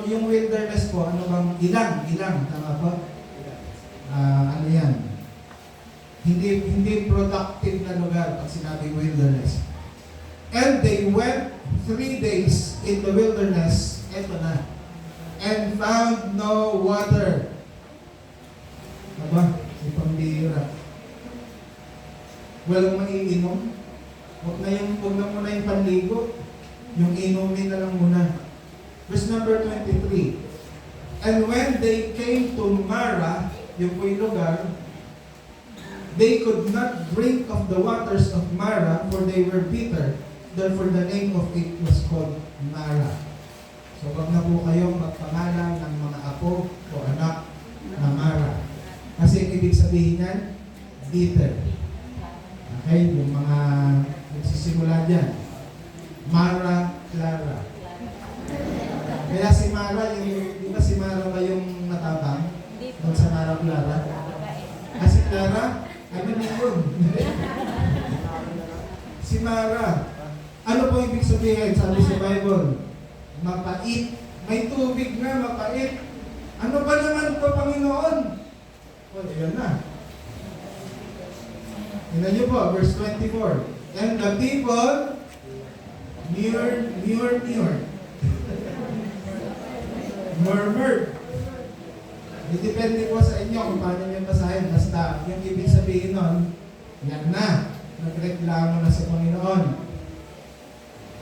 Yung wilderness po, ano bang, ilang, tama po? Ano yan? Hindi productive na lugar pag sinabi wilderness. And they went 3 days in the wilderness, eto na, and found no water. Aba, si pambihira. Walang maiinom. Huwag na muna yung panligo. Yung inumin na lang muna. Verse number 23. And when they came to Mara, yung po yung lugar, they could not drink of the waters of Mara, for they were bitter. Therefore the name of it was called Mara. So wag na po kayong magpangalan ng mga apo o anak na Mara. Kasi ibig sabihin yan, bitter. Okay, yung mga nagsisimula dyan. Mara, Clara. Kaya si Mara, di ba si Mara ba yung matapang? Doon sa Mara, Clara? Si Clara, ano na yun? Si Mara. Ano po ibig sabihin? Sabi sa Bible, mapait. May tubig na, mapait. Ano ba naman ito, Panginoon? Ayan na. Tingnan niyo po, verse 24. And the people murmured. Depende po sa inyo kung paano niyo basahin. Basta yung ibig sabihin nun, yan na. Nagreklamo na sa Panginoon.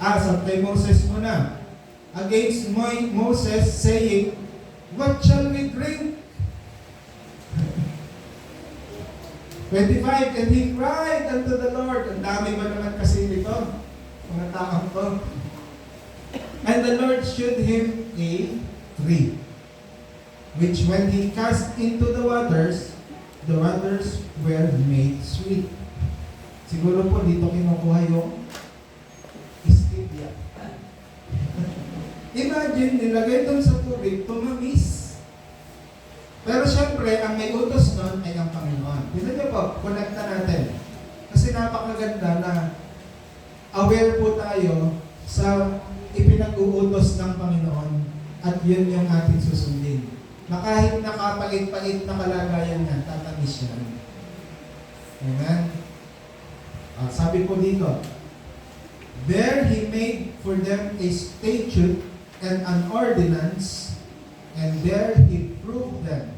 Sa kay Moses muna. Against Moses saying, what shall we drink? 25, and he cried unto the Lord. Ang dami ba naman kasi nito? Mga taong to. And the Lord showed him a tree, which when he cast into the waters were made sweet. Siguro po dito kinukuha yung stevia. Imagine, nilagay doon sa tubig, tumamis. Pero syempre, ang may utos nun ay ang Panginoon. Tignan niyo po, connecta natin. Kasi napakaganda na aware po tayo sa ipinag-uutos ng Panginoon At yun yung ating susundin. Na kahit nakapait-pait na kalagayan niya, tatamis yan. Amen? Sabi po dito, there He made for them a statute and an ordinance, and there He proved them.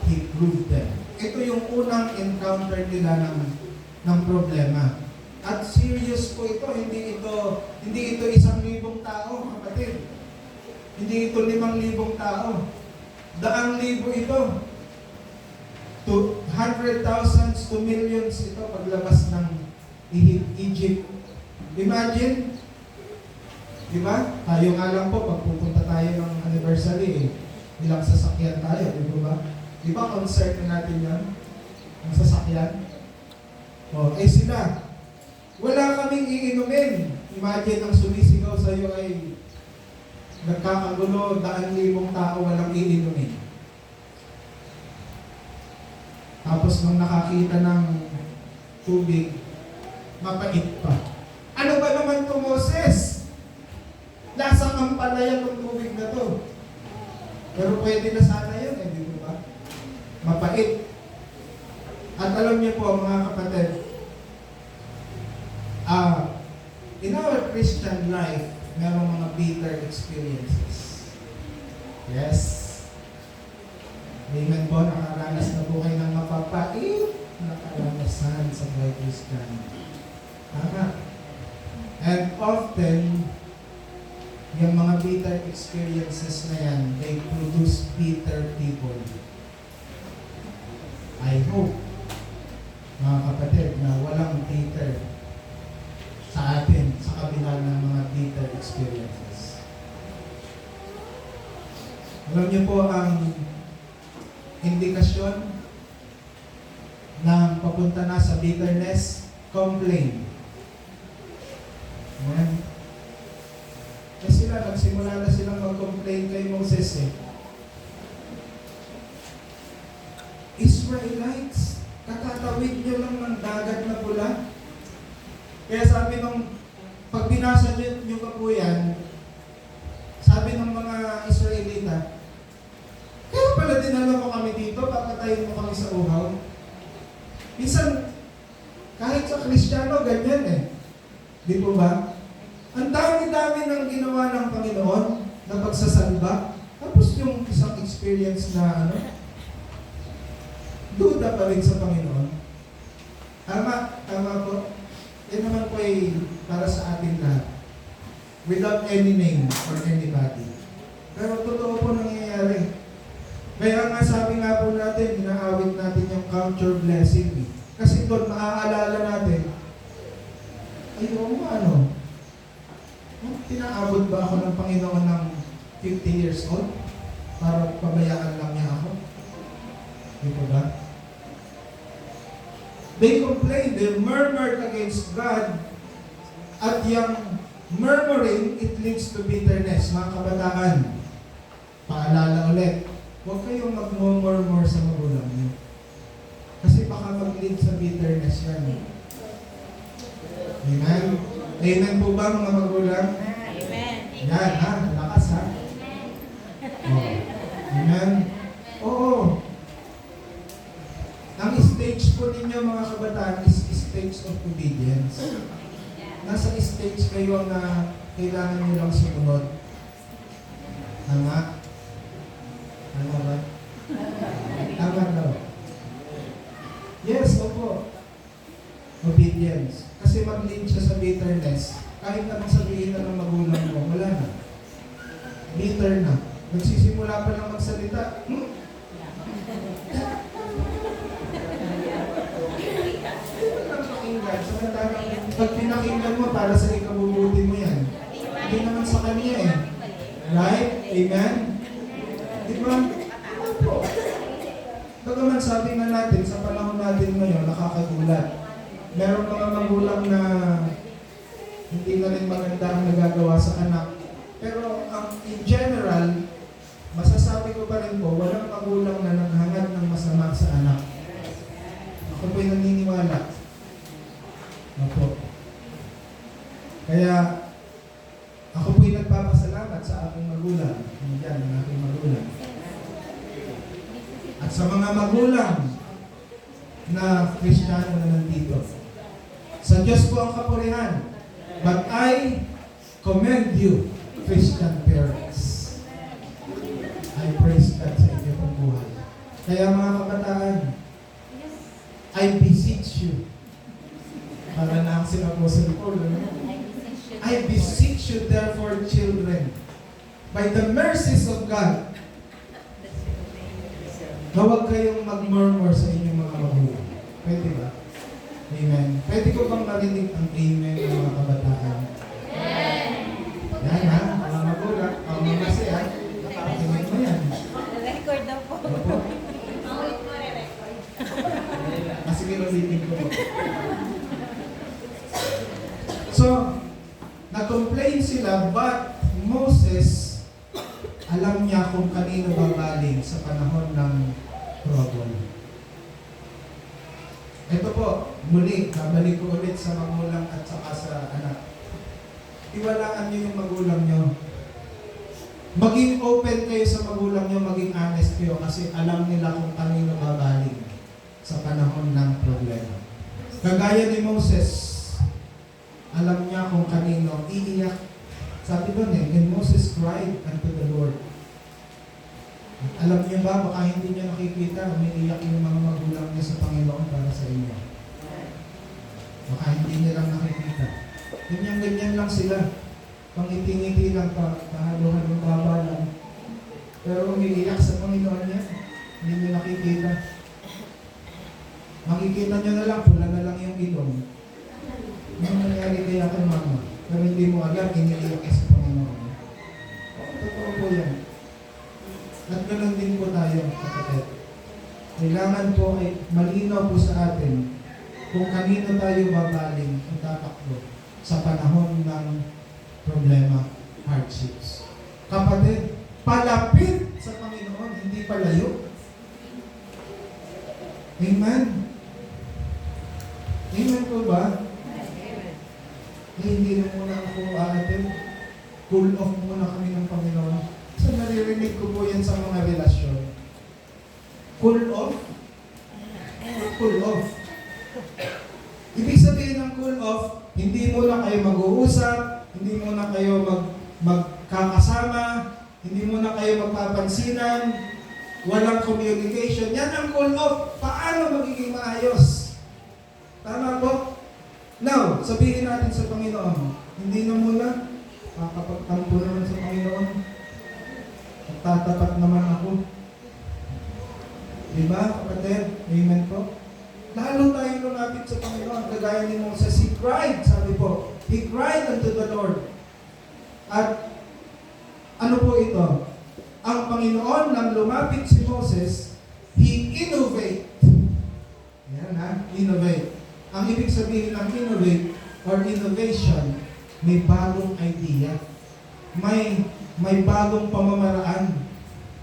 He proved them. Ito yung unang encounter nila ng problema. At serious po ito, hindi ito 1,000 tao, kapatid. Hindi ito 5,000 tao. 100,000 ito. To 100,000s to millions ito paglabas ng Egypt. Imagine, di ba? Tayo nga lang po, pag pupunta tayo ng anniversary, ilang sasakyan tayo, di ba? Di ba concert na natin yan? Ang sasakyan? Sila, wala kaming iinumin. Imagine ang sumisigaw sa'yo ay nagkakagulo, 100,000 tao walang iinumin. Tapos nung nakakita ng tubig, mapait pa. Ano ba naman ito, Moses? Lasang ampalaya ng tubig na to. Pero pwede na sana yun, di ba? Mapait. At alam niyo po, mga kapatid, in our Christian life, merong mga bitter experiences. Yes. Amen po, nakaranas na po kayo ng mapapait na karanasan sa buhay Christian. Tama. And often, yung mga bitter experiences na yan, they produce bitter people. I hope, mga kapatid, na walang bitter sa atin sa kabila ng mga bitter experiences. Alam niyo po ang indikasyon ng papunta na sa bitterness, complain. Amen. Kasi nagsimula na silang mag-complain kay Moses Israelites, katatawid nyo lang ng dagat na pula. Kaya sabi nung, pag binasa nyo pa po yan, sabi ng mga Israelita, kaya pala dinala mo kami dito, papatayin mo kami sa uhaw. Minsan, kahit sa Kristiyano, ganyan Di po ba? Ang dami-dami ng ginawa ng Panginoon na pagsasalba. Tapos yung isang experience na duda pa rin sa Panginoon. Tama po. Yan naman po ay para sa atin lahat. Without any name or anybody. Pero totoo po nangyayari. Kaya nga sabi nga po natin, inaawit natin yung culture blessing. Kasi doon maaalala natin, tinaabot ba ako ng Panginoon ng 50 years old para pabayaan lang niya ako? Di ba ba? They complained, they murmured against God, at yung murmuring, it leads to bitterness. Mga kabataan, paalala ulit, huwag kayong mag-murmur sa magulang niyo. Kasi baka mag-lead sa bitterness yan. Amen? Amen po ba mga magulang? Amen. Yan lakas Amen? Oo. Ang stage po ninyo mga kabataan is stage of obedience. Nasa stage kayo na kailangan nyo lang sumunod. Tama? Tama ba? Tama daw. Yes, opo. Obedience. Kasi mag-lead siya sa bitterness. Kahit anong sabihin na ng magulang mo, wala na. Bitter na. Nagsisimula pa lang magsalita. Pag pinakinggan mo, para sa ikabubuti mo yan. Hindi naman sa kanya Right? Amen? Diba? Bagaman sabi nga natin, sa panahon natin ngayon, nakakagulat. Meron mga magulang na hindi na rin maganda ang nagagawa sa anak. Pero in general, masasabi ko pa rin po, walang magulang na nanghangad ng masama sa anak. Ako po'y naniniwala. Opo. Kaya, ako po'y nagpapasalamat sa aking magulang. Sa mga magulang na Kristiyano na nandito. Sa Diyos po ang kapurihan. But I commend you, Christian parents. I praise God sa inyo pong buhay. Kaya mga kabataan, I beseech you. Para na ang sinaposal Paul. I beseech you therefore, children, by the mercies of God, na huwag kayong mag-murmur sa inyong mga magulang. Pwede ba? Amen. Pwede ko bang marinig ang amen ng mga kabataan? Yan ha, mga magulang, ang mga siya, nakakakinig mo yan. Record daw po. Opo. Kasi kinulitin ko po. So, na-complain sila, but Moses, alam niya kung kanino babaling sa panahon ng trouble. Ito po, muli, babalik ko ulit sa magulang at saka sa anak. Iwalaan niyo yung magulang niyo. Maging open kayo sa magulang niyo, maging honest kayo kasi alam nila kung kanino babaling sa panahon ng problema. Kagaya ni Moses, alam niya kung kanino iiyak. Sabi doon and Moses cried unto the Lord. Alam niyo ba, baka hindi niya nakikita, umiiyak yung mga magulang niya sa Panginoon para sa inyo. Baka hindi niya lang nakikita. Ganyan lang sila. Pangiti-ngiti lang pa, kahalo-halong baba lang. Pero umiiyak sa Panginoon niya, hindi niyo nakikita. Makikita niyo na lang, pula na lang yung ilong. Ano nangyari kaya kay mama? Pero hindi mo alam, iniiyak sa Panginoon. Totoo po yan. At ganoon din po tayo, kapatid. Kailangan po ay malinaw po sa atin kung kanino tayo babaling o tatakbo sa panahon ng problema, hardships. Kapatid, palapit sa Panginoon, hindi palayo. Amen? Amen po ba? Hindi na muna ako aatin. Cool off muna kami ng Panginoon. So naririnig ko po yan sa mga relasyon. Cool off? Cool off. Ibig sabihin ng cool off, hindi mo na kayo mag-uusap, hindi mo na kayo magkakasama, hindi mo na kayo magpapansinan, walang communication. Yan ang cool off. Paano magiging maayos? Tama po? Now, sabihin natin sa Panginoon, hindi na muna, kakapagtampo naman sa Panginoon. Tatapat naman ako. Diba, kapatid? Amen po? Lalo tayo lumapit sa Panginoon. Kagaya ni Moses, he cried, sabi po. He cried unto the Lord. At ano po ito? Ang Panginoon, nang lumapit si Moses, he innovate. Yan ha, innovate. Ang ibig sabihin ng innovate or innovation, may bagong idea. May bagong pamamaraan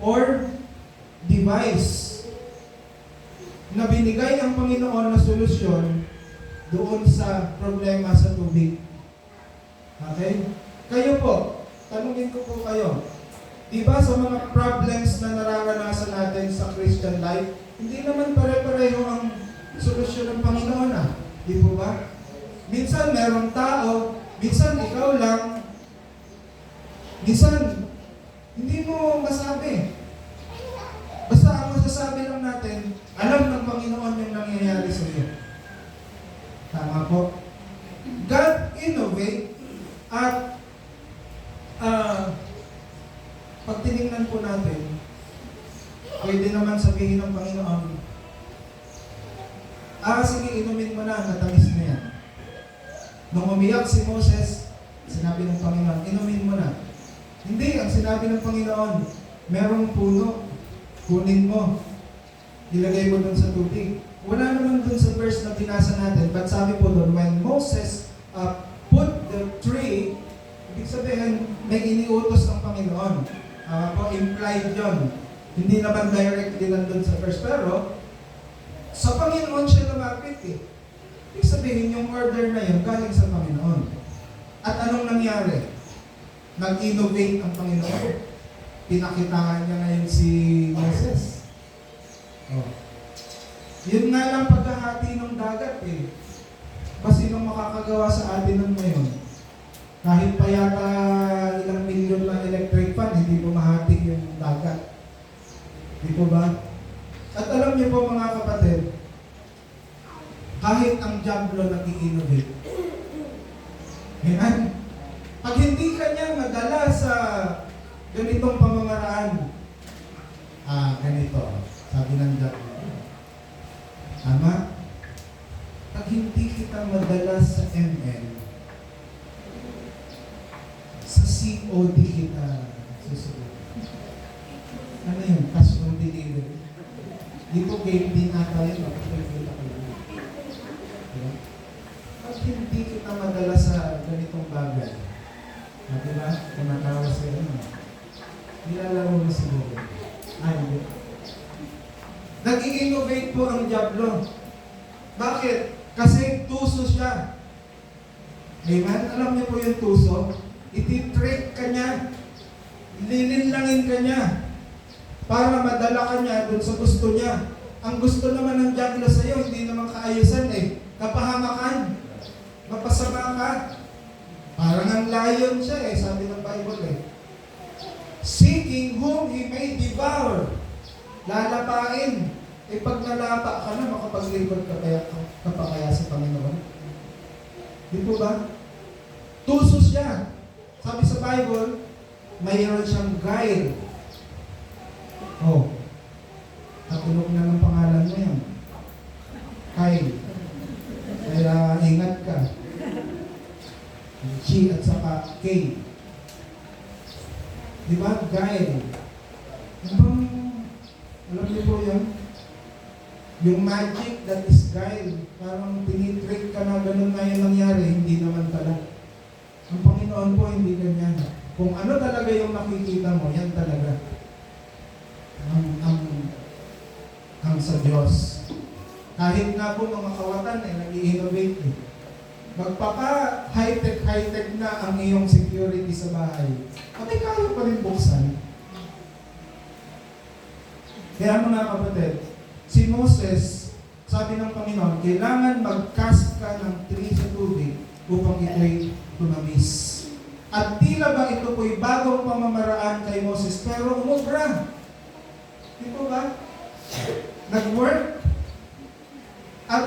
or device na binigay ang Panginoon na solusyon doon sa problema sa tubig. Okay? Kayo po, tanungin ko po kayo, diba sa mga problems na nararanasan natin sa Christian life, hindi naman pare-pareho ang solusyon ng Panginoon di po ba? Minsan merong tao, minsan ikaw lang, minsan, hindi mo masabi. Basta ang masasabi lang natin, alam ng Panginoon yung nangyayari sa iyo. Tama po? God innovate at pag tinignan po natin, pwede naman sabihin ng Panginoon, sige, inumin mo na, natamis na yan. Nung umiyak si Moses, sinabi ng Panginoon, inumin mo na. Hindi, ang sinabi ng Panginoon, merong puno, kunin mo, ilagay mo doon sa tubig. Wala naman doon sa verse na binasa natin, but sabi po doon, when Moses put the tree, ibig sabihin, may iniutos ng Panginoon. Implied yon. Hindi naman directly nandun sa verse, pero sa Panginoon siya lumapit Ibig sabihin, yung order na yun, galing sa Panginoon. At anong nangyari? Nag-innovate ang Panginoon. Pinakitaan niya ngayon si Moses. Yun nga lang paghahati ng dagat eh. Kasi sinong makakagawa sa atin ng ngayon? Kahit pa yata ilang milyon na electric fan, hindi po mahati yung dagat. Di po ba? At alam niyo po mga kapatid, kahit ang Diablo nag-i-innovate. Ayan. Pag hindi ka niya madala sa ganitong pamamaraan, ganito, sabi ng Diablo. Tama? Pag hindi kita madala sa ML, sa COD kita susunod. Ano yun? Cash on delivery. Dito game din ata yun. Diba? Pag hindi kita madala sa ganitong bagay, diba? Kumatawa sila na. Nilalaro mo siguro. Hindi. Nag-i-innovate po ang Diablo. Bakit? Kasi tuso siya. Amen? Alam niyo po yung tuso? Iti-trick ka niya. Lilinlangin ka niya. Para madala ka niya dun sa gusto niya. Ang gusto naman ng Diablo sa iyo, hindi naman kaayusan eh. Kapahamakan. Mapasama ka. Parang ang lion siya eh, sabi ng Bible eh. Seeking whom he may devour. Lalapain. Eh pag nalapa ka na, makapaglingkod ka pa kaya sa Panginoon. Di po ba? Tuso siya. Sabi sa Bible, mayroon siyang guile. Natulog na ng pangalan mo yan. Kyle. Kaya ingat ka. G at saka K. Di ba? Guile. Alam niyo po yan? Yung magic that is guile. Parang tinitrick ka na ganun na yung nangyari. Hindi naman pala. Ang Panginoon po hindi ganyan. Kung ano talaga yung nakikita mo, yan talaga. Ang sa Diyos. Kahit nga po mga kawatan nag-i-innovate eh. Magpaka high-tech na ang iyong security sa bahay. At kaya pa rin buksan. Kaya mga kapatid, si Moses, sabi ng Panginoon, kailangan mag-cast ka ng tree sa tubig upang ito'y tumamis. At tila ba ito po'y bagong pamamaraan kay Moses, pero umubra. Di po ba? Nag-work. At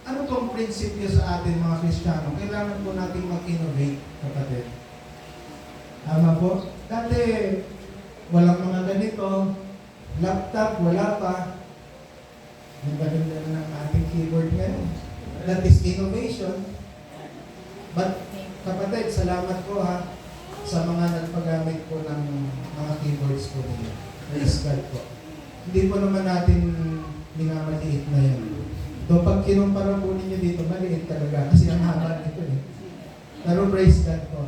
ano pong prinsipyo sa atin mga Kristiyano? Kailangan po natin mag-innovate, kapatid. Tama po? Dati, walang mga ganito. Laptop, wala pa. Yung ganda na ng ating keyboard ngayon. That is innovation. But, kapatid, salamat po sa mga nagpagamit po ng mga keyboards po ninyo. Praise God po. Hindi po naman natin minamaliit na yan. So, pag kinumpara po ninyo dito, maliit talaga. Kasi ang haba nito eh. Pero praise God po.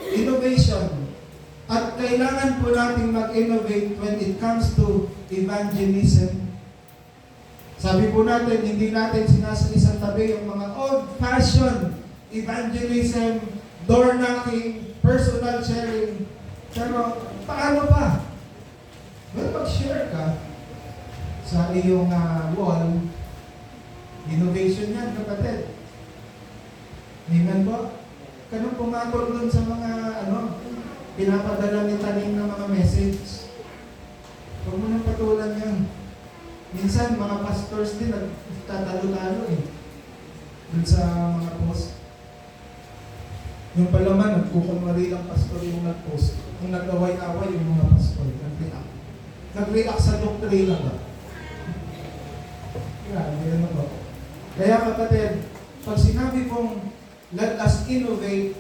Innovation. At kailangan po natin mag-innovate when it comes to evangelism. Sabi po natin, hindi natin sinasalisang tabi yung mga old-fashioned evangelism, door knocking, personal sharing. Pero paano pa? Well, mag-share ka sa iyong wall, innovation yan, kapatid. Amen po? Kanong pumatol dun sa mga, pinapadala ni Taning ng mga message. Huwag mo nang patulan yan. Minsan, mga pastors din nagtatalo-talo eh. Dun sa mga post. Yung palaman, nagkukunwari lang pastor yung nag-post. Kung nag-away-away yung mga pastor, nag-react. Nag-react sa doktrina ba? Grabe, ano ba? Kaya kapatid, pag sinabi kong let us innovate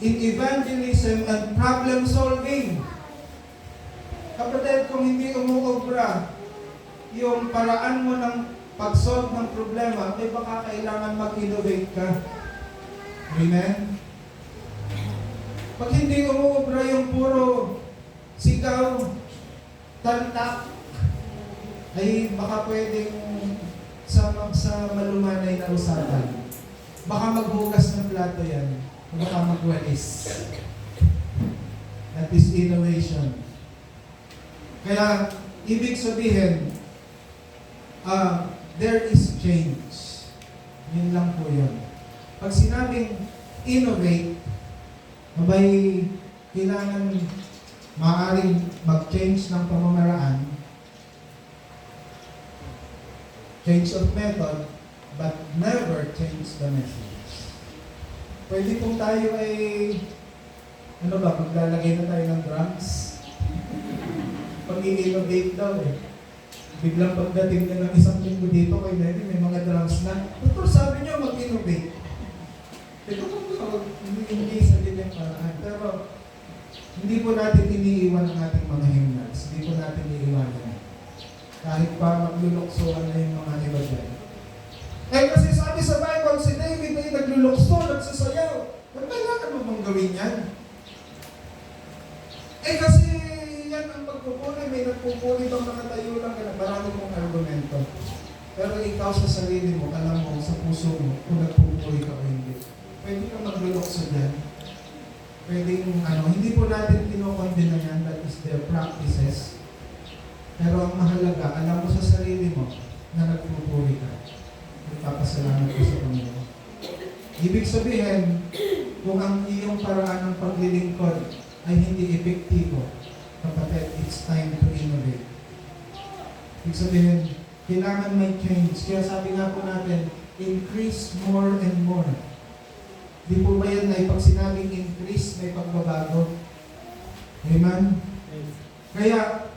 in evangelism and problem solving. Kapatid, kung hindi umuobra yung paraan mo ng pag-solve ng problema, ay baka kailangan mag-innovate ka. Amen? Pag hindi umuobra yung puro sigaw, tantak, ay baka pwedeng sa malumanay na usapan. Baka maghugas ng plato yan. Baka magwalis. That is innovation. Kaya, ibig sabihin, there is change. Yun lang po yun. Pag sinabing innovate, abay, kailangan maaaring mag-change ng pamamaraan, change of method, but never change the message. Pwede po tayo ay, maglalagay na tayo ng drums? Pag-i-innovate daw eh. Biglang pagdating na ng isang linggo dito kay Lenny, may mga drums na, Doktor, sabi niyo mag-innovate. Ito po, hindi sa ganyan paraan. Pero, hindi po natin iniiwan ang ating mga hymnals. Hindi po natin iniiwanan. Kahit pa magluluksoan na yung mga iba dyan. Eh kasi sabi sa Bible, si David ay naglulukso, nagsasayaw. Kailangan mo bang gawin yan? Eh kasi yan ang pagpupuli, may nagpupuli bang nakatayo lang ka na marami mong argumento. Pero ikaw sa sarili mo, alam mo sa puso mo kung nagpupuli ka o hindi. Pwede kang maglulukso dyan. Pwede yung hindi po natin kinokondena yan, that is their practices. Pero ang mahalaga, alam mo sa sarili mo na nagpupuri ka. Ipapasalamat ko sa Panginoon. Ibig sabihin, kung ang iyong paraan ng paglilingkod ay hindi epektibo, kapatid, it's time to innovate. Ibig sabihin, kailangan may change. Kaya sabi nga po natin, increase more and more. Di po ba yan ay pag sinabing increase, may pagbabago? Amen? Kaya,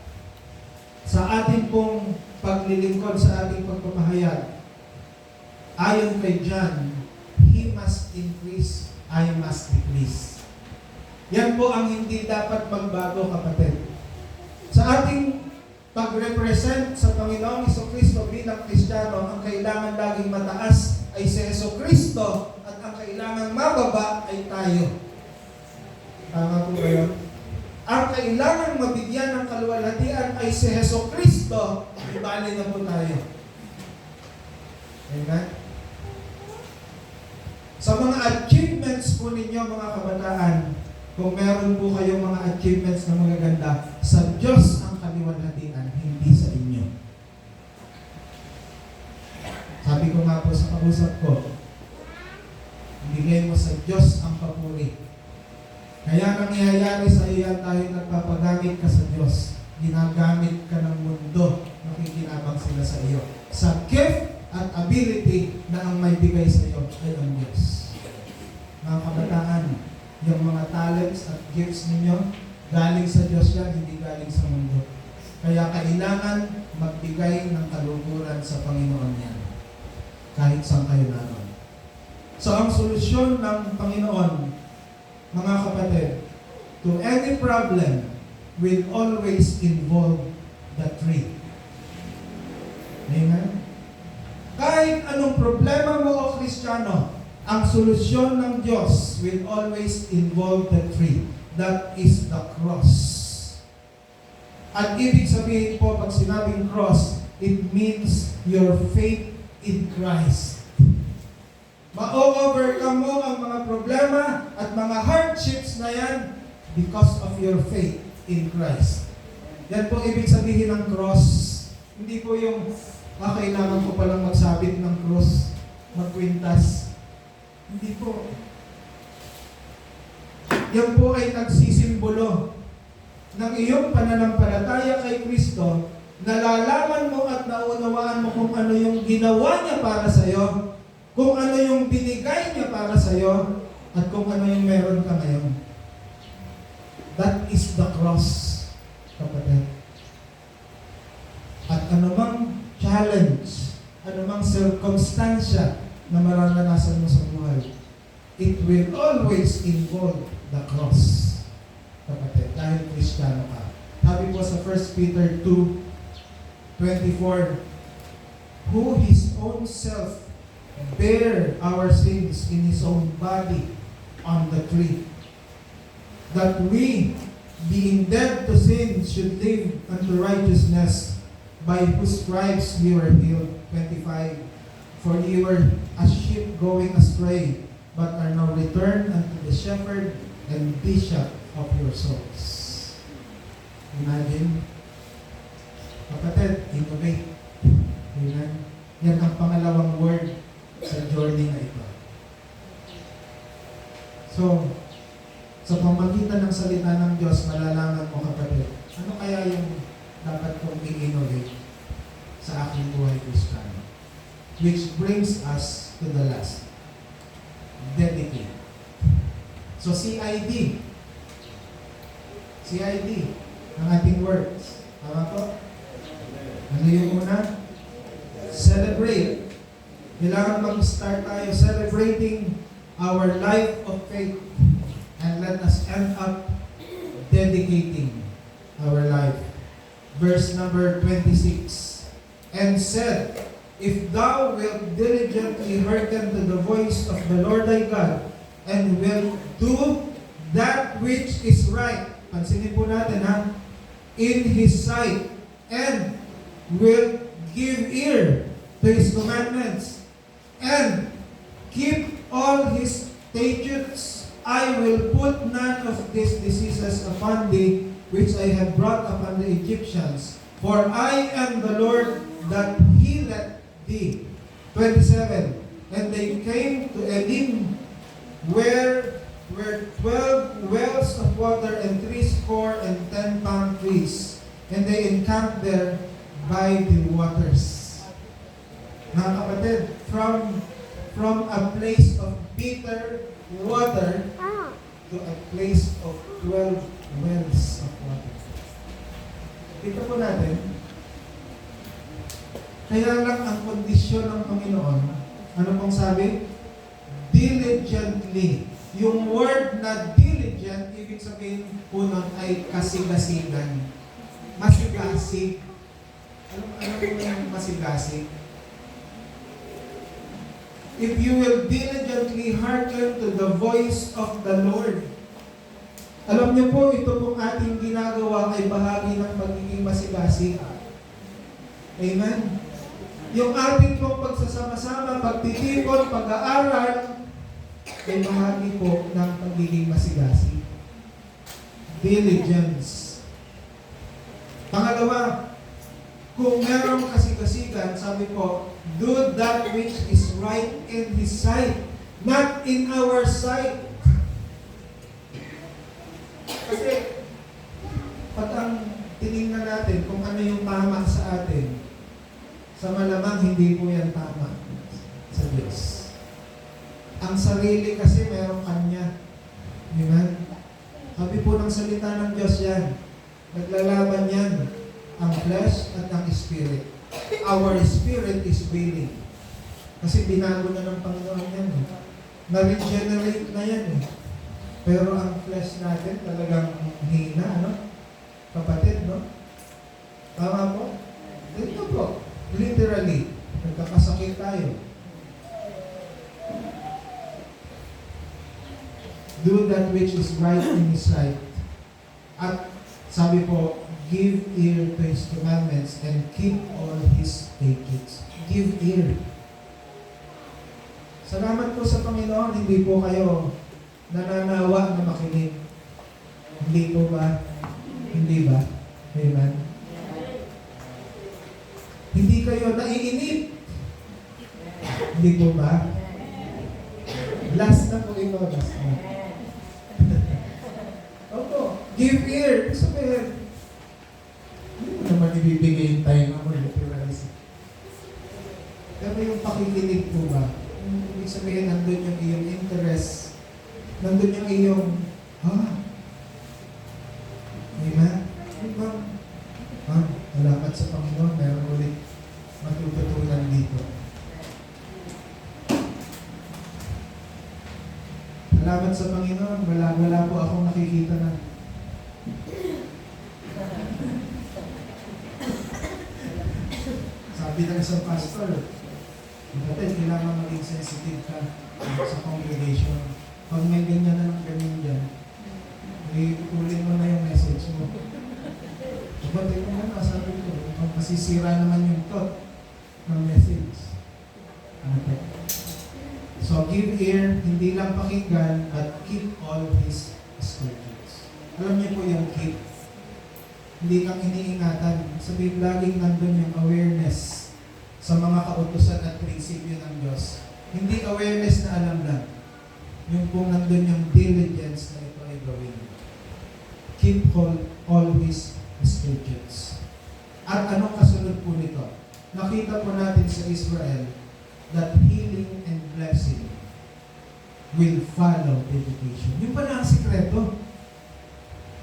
sa ating pong paglilingkod, sa ating pagpapahayag, ayon kay John, he must increase, I must decrease. Yan po ang hindi dapat magbago, kapatid. Sa ating pag-represent sa Panginoong Jesucristo bilang Kristiyano, ang kailangan laging mataas ay si Jesucristo at ang kailangan mababa ay tayo. Tama po ba yun? Ang kailangan mabigyan ng kaluwalhatian ay si Jesucristo, ibali na po tayo. Amen? Sa mga achievements po ninyo, mga kabataan, kung meron po kayong mga achievements na magaganda, sa Diyos ang kaluwalhatian, hindi sa inyo. Sabi ko nga po sa kausap ko, ibigay mo sa Diyos ang papuri. Kaya nangyayari sa iyo yan tayo nagpapagamit ka sa Diyos. Ginagamit ka ng mundo, nakikinabang sila sa iyo. Sa gift at ability na ang may bigay sa iyo ay ang Diyos. Mga kabataan, yung mga talents at gifts ninyo, galing sa Diyos yan, hindi galing sa mundo. Kaya kailangan magbigay ng kaluguran sa Panginoon yan. Kahit saan kayo naroon. So ang solusyon ng Panginoon, mga kapatid, to any problem will always involve the tree. Amen? Kahit anong problema mo o Kristiyano, ang solusyon ng Diyos will always involve the tree. That is the cross. At ibig sabihin po, pag sinabing cross, it means your faith in Christ. Ma-overcome mo ang mga problema at mga hardships na yan because of your faith in Christ. Yan po ibig sabihin ng cross. Hindi po yung, kailangan ko palang magsabit ng cross, magkwintas. Hindi po. Yan po ay nagsisimbolo ng iyong pananampalataya kay Kristo. Nalalaman mo at naunawaan mo kung ano yung ginawa niya para sa iyo, kung ano yung binigay niya para sa iyo, at kung ano yung meron ka ngayon. That is the cross, kapatid. At anumang challenge, anumang circumstansya na mararanasan mo sa buhay, it will always involve the cross, kapatid, dahil Kristiyano ka. Sabi po sa 1 Peter 2:24, who His own self bear our sins in His own body on the tree, that we, being dead to sin, should live unto righteousness, by whose stripes we were healed. 25, for ye were as sheep going astray, but are now returned unto the shepherd and bishop of your souls. Imagine, kapatid, innovate. Amen. Yan ang pangalawang word sa journey na ito. So, sa pamagitan ng salita ng Diyos, malalaman mo kapatid, ano kaya yung dapat kong i-innovate sa aking buhay Kristiyano? Which brings us to the last. Dedicate. So, CID. CID ang ating words. Tama po? Ano yung una? Celebrate. Kailangan mag-start tayo celebrating our life of faith. And let us end up dedicating our life. Verse number 26. And said, if thou wilt diligently hearken to the voice of the Lord thy God, and wilt do that which is right, pansinin po natin ha, in His sight, and will give ear to His commandments, and keep all His statutes, I will put none of these diseases upon thee, which I have brought upon the Egyptians. For I am the Lord that healeth thee. 27. And they came to Elim, where were 12 wells of water and 70 palm trees. And they encamped there by the waters. Mga kapatid, from a place of bitter water to a place of 12 wells of water. Ito po natin, kaya lang ang kondisyon ng Panginoon, ano pong sabi? Diligently. Yung word na diligent, ibig sabihin po nun ay kasigasigan. Masigasig. Ano po yung masigasig? If you will diligently hearken to the voice of the Lord. Alam niyo po, ito pong ating ginagawa ay bahagi ng pagiging masigasig. Amen? Yung ating pong pagsasama-sama, pagtitipon, pag-aaral, ay bahagi po ng pagiging masigasig. Diligence. Pangalawa, kung merong kasigasigan, sabi ko, do that which is right in His sight, not in our sight. Kasi, pag ang tinignan natin kung ano yung tama sa atin, sa malamang hindi po yan tama sa Diyos. Ang sarili kasi merong Kanya. Amen? Sabi po ng salita ng Diyos yan, naglalaban yan ang flesh at ang spirit. Our spirit is willing. Kasi binago na ng Panginoon yan. Na-regenerate na yan. Pero ang flesh natin talagang hina, ano? Kapatid, no? Tama po? Dito po. Literally. Nagkakasakit tayo. Do that which is right in His sight. At sabi po, give ear to His commandments and keep all His statutes. Give ear. Salamat po sa Panginoon, hindi po kayo nananawa na makinig. Hindi po ba? Hindi ba? Amen? Hindi kayo naiinip. Hindi po ba? Last na po ito. Last na. Opo. Give ear. Sabihin, hindi mo naman ibibigay yung tayo mo. Pero yung pakikinig po ba? Ibig sabihin, nandun yung iyong interest. Nandun yung iyong, Amen? Diba? Salamat sa Panginoon. Meron ulit matututunan dito. Salamat sa Panginoon. Wala po akong nakikita na. Sabi ng isang pastor, kapatid, kailangan maging sensitive ka sa congregation. Pag may ganyan na ng ganyan dyan, ulit mo na yung message mo. Kapatid mo na, sabi ko, masisira naman yung thought ng message. So, give ear, hindi lang pakinggan, but keep all His statutes. Alam niyo po yung keep. Hindi kang iniingatan. Sabihin, laging nandun yung awareness sa mga kautusan at prinsipyo ng Diyos. Hindi awareness na alam lang. Yung kung nandun yung diligence na ito ay gawin. Keep all His statutes. At anong kasunod po nito? Nakita po natin sa Israel that healing and blessing will follow dedication. Yung pala ang sikreto.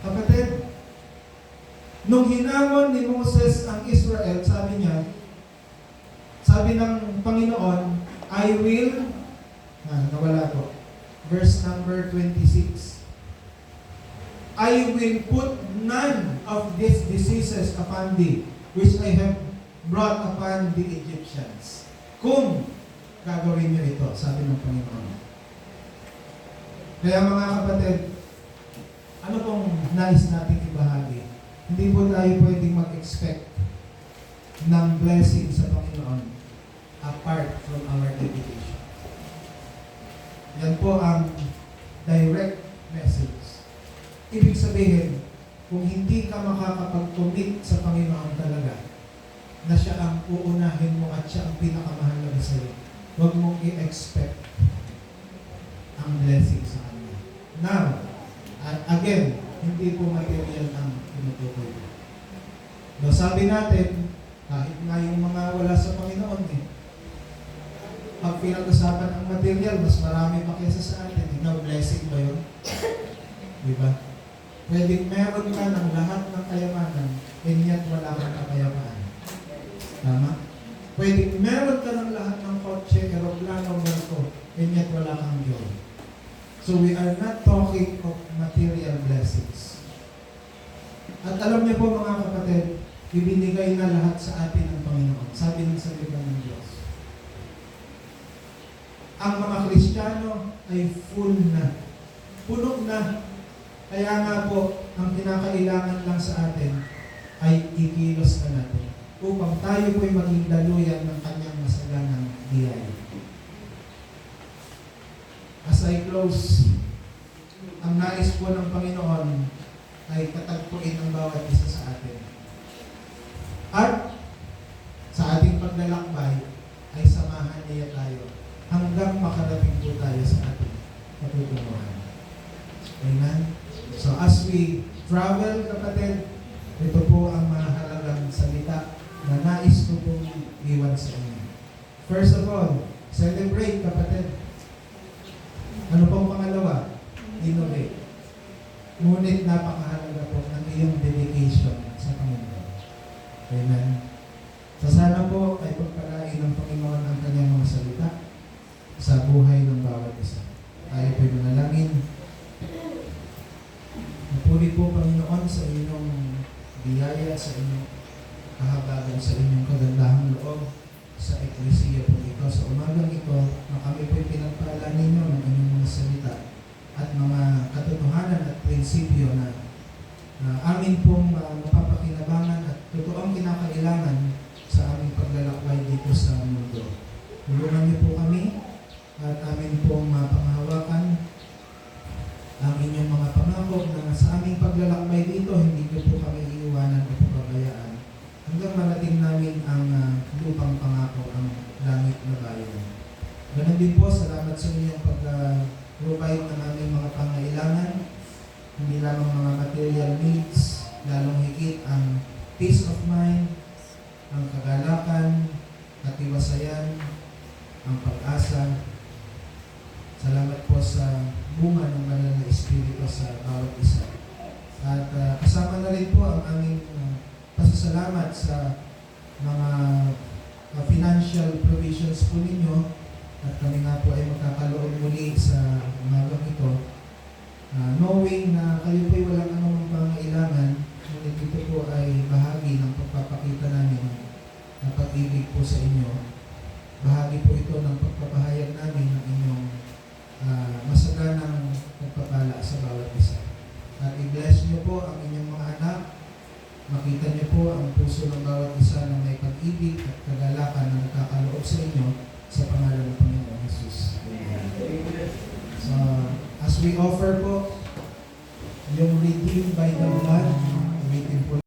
Kapatid, nung hinamon ni Moses ang Israel, sabi ng Panginoon, I will, nawala po, verse number 26, I will put none of these diseases upon thee, which I have brought upon the Egyptians. Kung gagawin niyo ito, sabi ng Panginoon. Kaya mga kapatid, ano pong nais natin ibahagi? Hindi po tayo pwedeng mag-expect ng blessing sa Panginoon apart from our dedication. Yan po ang direct message. Ibig sabihin, kung hindi ka makakapag-commit sa Panginoon talaga, na siya ang uunahin mo at siya ang pinakamahalaga sa iyo, huwag mong i-expect ang blessing sa Kanya. Now, again, hindi po material ang tinutukoy. No, sabi natin, kahit nga yung mga wala sa Panginoon, pag pinag-usapan ang material, mas marami pa kaysa sa atin. Ikaw, blessing ba yun? Diba? Pwedeng meron ka ng lahat ng kayamanan, and yet wala kang kapayapaan. Tama? Pwedeng meron ka ng lahat ng kotse, aeroplano, barko, and yet wala kang joy. So we are not talking of material blessings. At alam niyo po mga kapatid, ibinigay na lahat sa atin ng Panginoon. Sabi ng salita ng Diyos. Ang mga Kristiyano ay full na. Puno na. Kaya nga po, ang kinakailangan lang sa atin ay ikilos na natin upang tayo po'y maging daluyan ng kanyang masaganang biyaya. As I close, ang nais po ng Panginoon ay katagpuin ang bawat isa sa atin. At sa ating paglalakbay ay samahan niya tayo hanggang makarating po tayo sa ating patutunguhan. Amen? So as we travel, kapatid, ito po ang mahalagang salita na nais ko pong iwan sa inyo. First of all, celebrate, kapatid. Ano pong pangalawa? Innovate. Ngunit napakahalaga po ng iyong dedication sa Panginoon. Amen. So sana po ay pagpalain ng Panginoon ang kanyang mga salita sa buhay ng bawat isa. Tayo po'y manalangin. Napuli po, Panginoon, sa inyong biyaya, sa inyong kahabagan, sa inyong kagandahang loob, sa eklesiya po ito, sa umagang ito, na kami po'y pinagpala ninyo ng inyong mga salita at mga katotohanan at prinsipyo na amin pong mapapakinabangan at totoong kinakailangan sa aming paglalakbay dito sa mundo. Tulungan niyo po kami at amin pong mapanghawakan ang inyong mga pangako na sa aming paglalakbay dito, hindi ko po kami iiwanan o pababayaan hanggang marating namin ang lupang pangako, ang langit na bayan. Ganun din po, salamat sa inyong pag-provide ng aming mga pangailangan, hindi lamang mga material needs, lalong higit ang peace of mind, ang kagalakan, katiwasayan, ang pag-asa. Salamat po sa bunga ng banal na Espiritu sa bawat isa. At kasama na rin po ang aming pasasalamat sa mga financial provisions po ninyo. At kami nga po ay magkakaloob muli sa umagang ito. Knowing na kayo po'y walang anong pangailangan, ngunit ito po ay bahagi ng pagpapakita namin ng pag-ibig po sa inyo. Bahagi po ito ng pagpapahayag namin ng inyong masaganang pagpapala sa bawat isa. At i-bless niyo po ang inyong mga anak. Makita niyo po ang puso ng bawat isa na may pag-ibig at kagalakan na nagkakaloob sa inyo sa pangalan ng Panginoon Jesus. Amen. So, as we offer po yung redeemed by the blood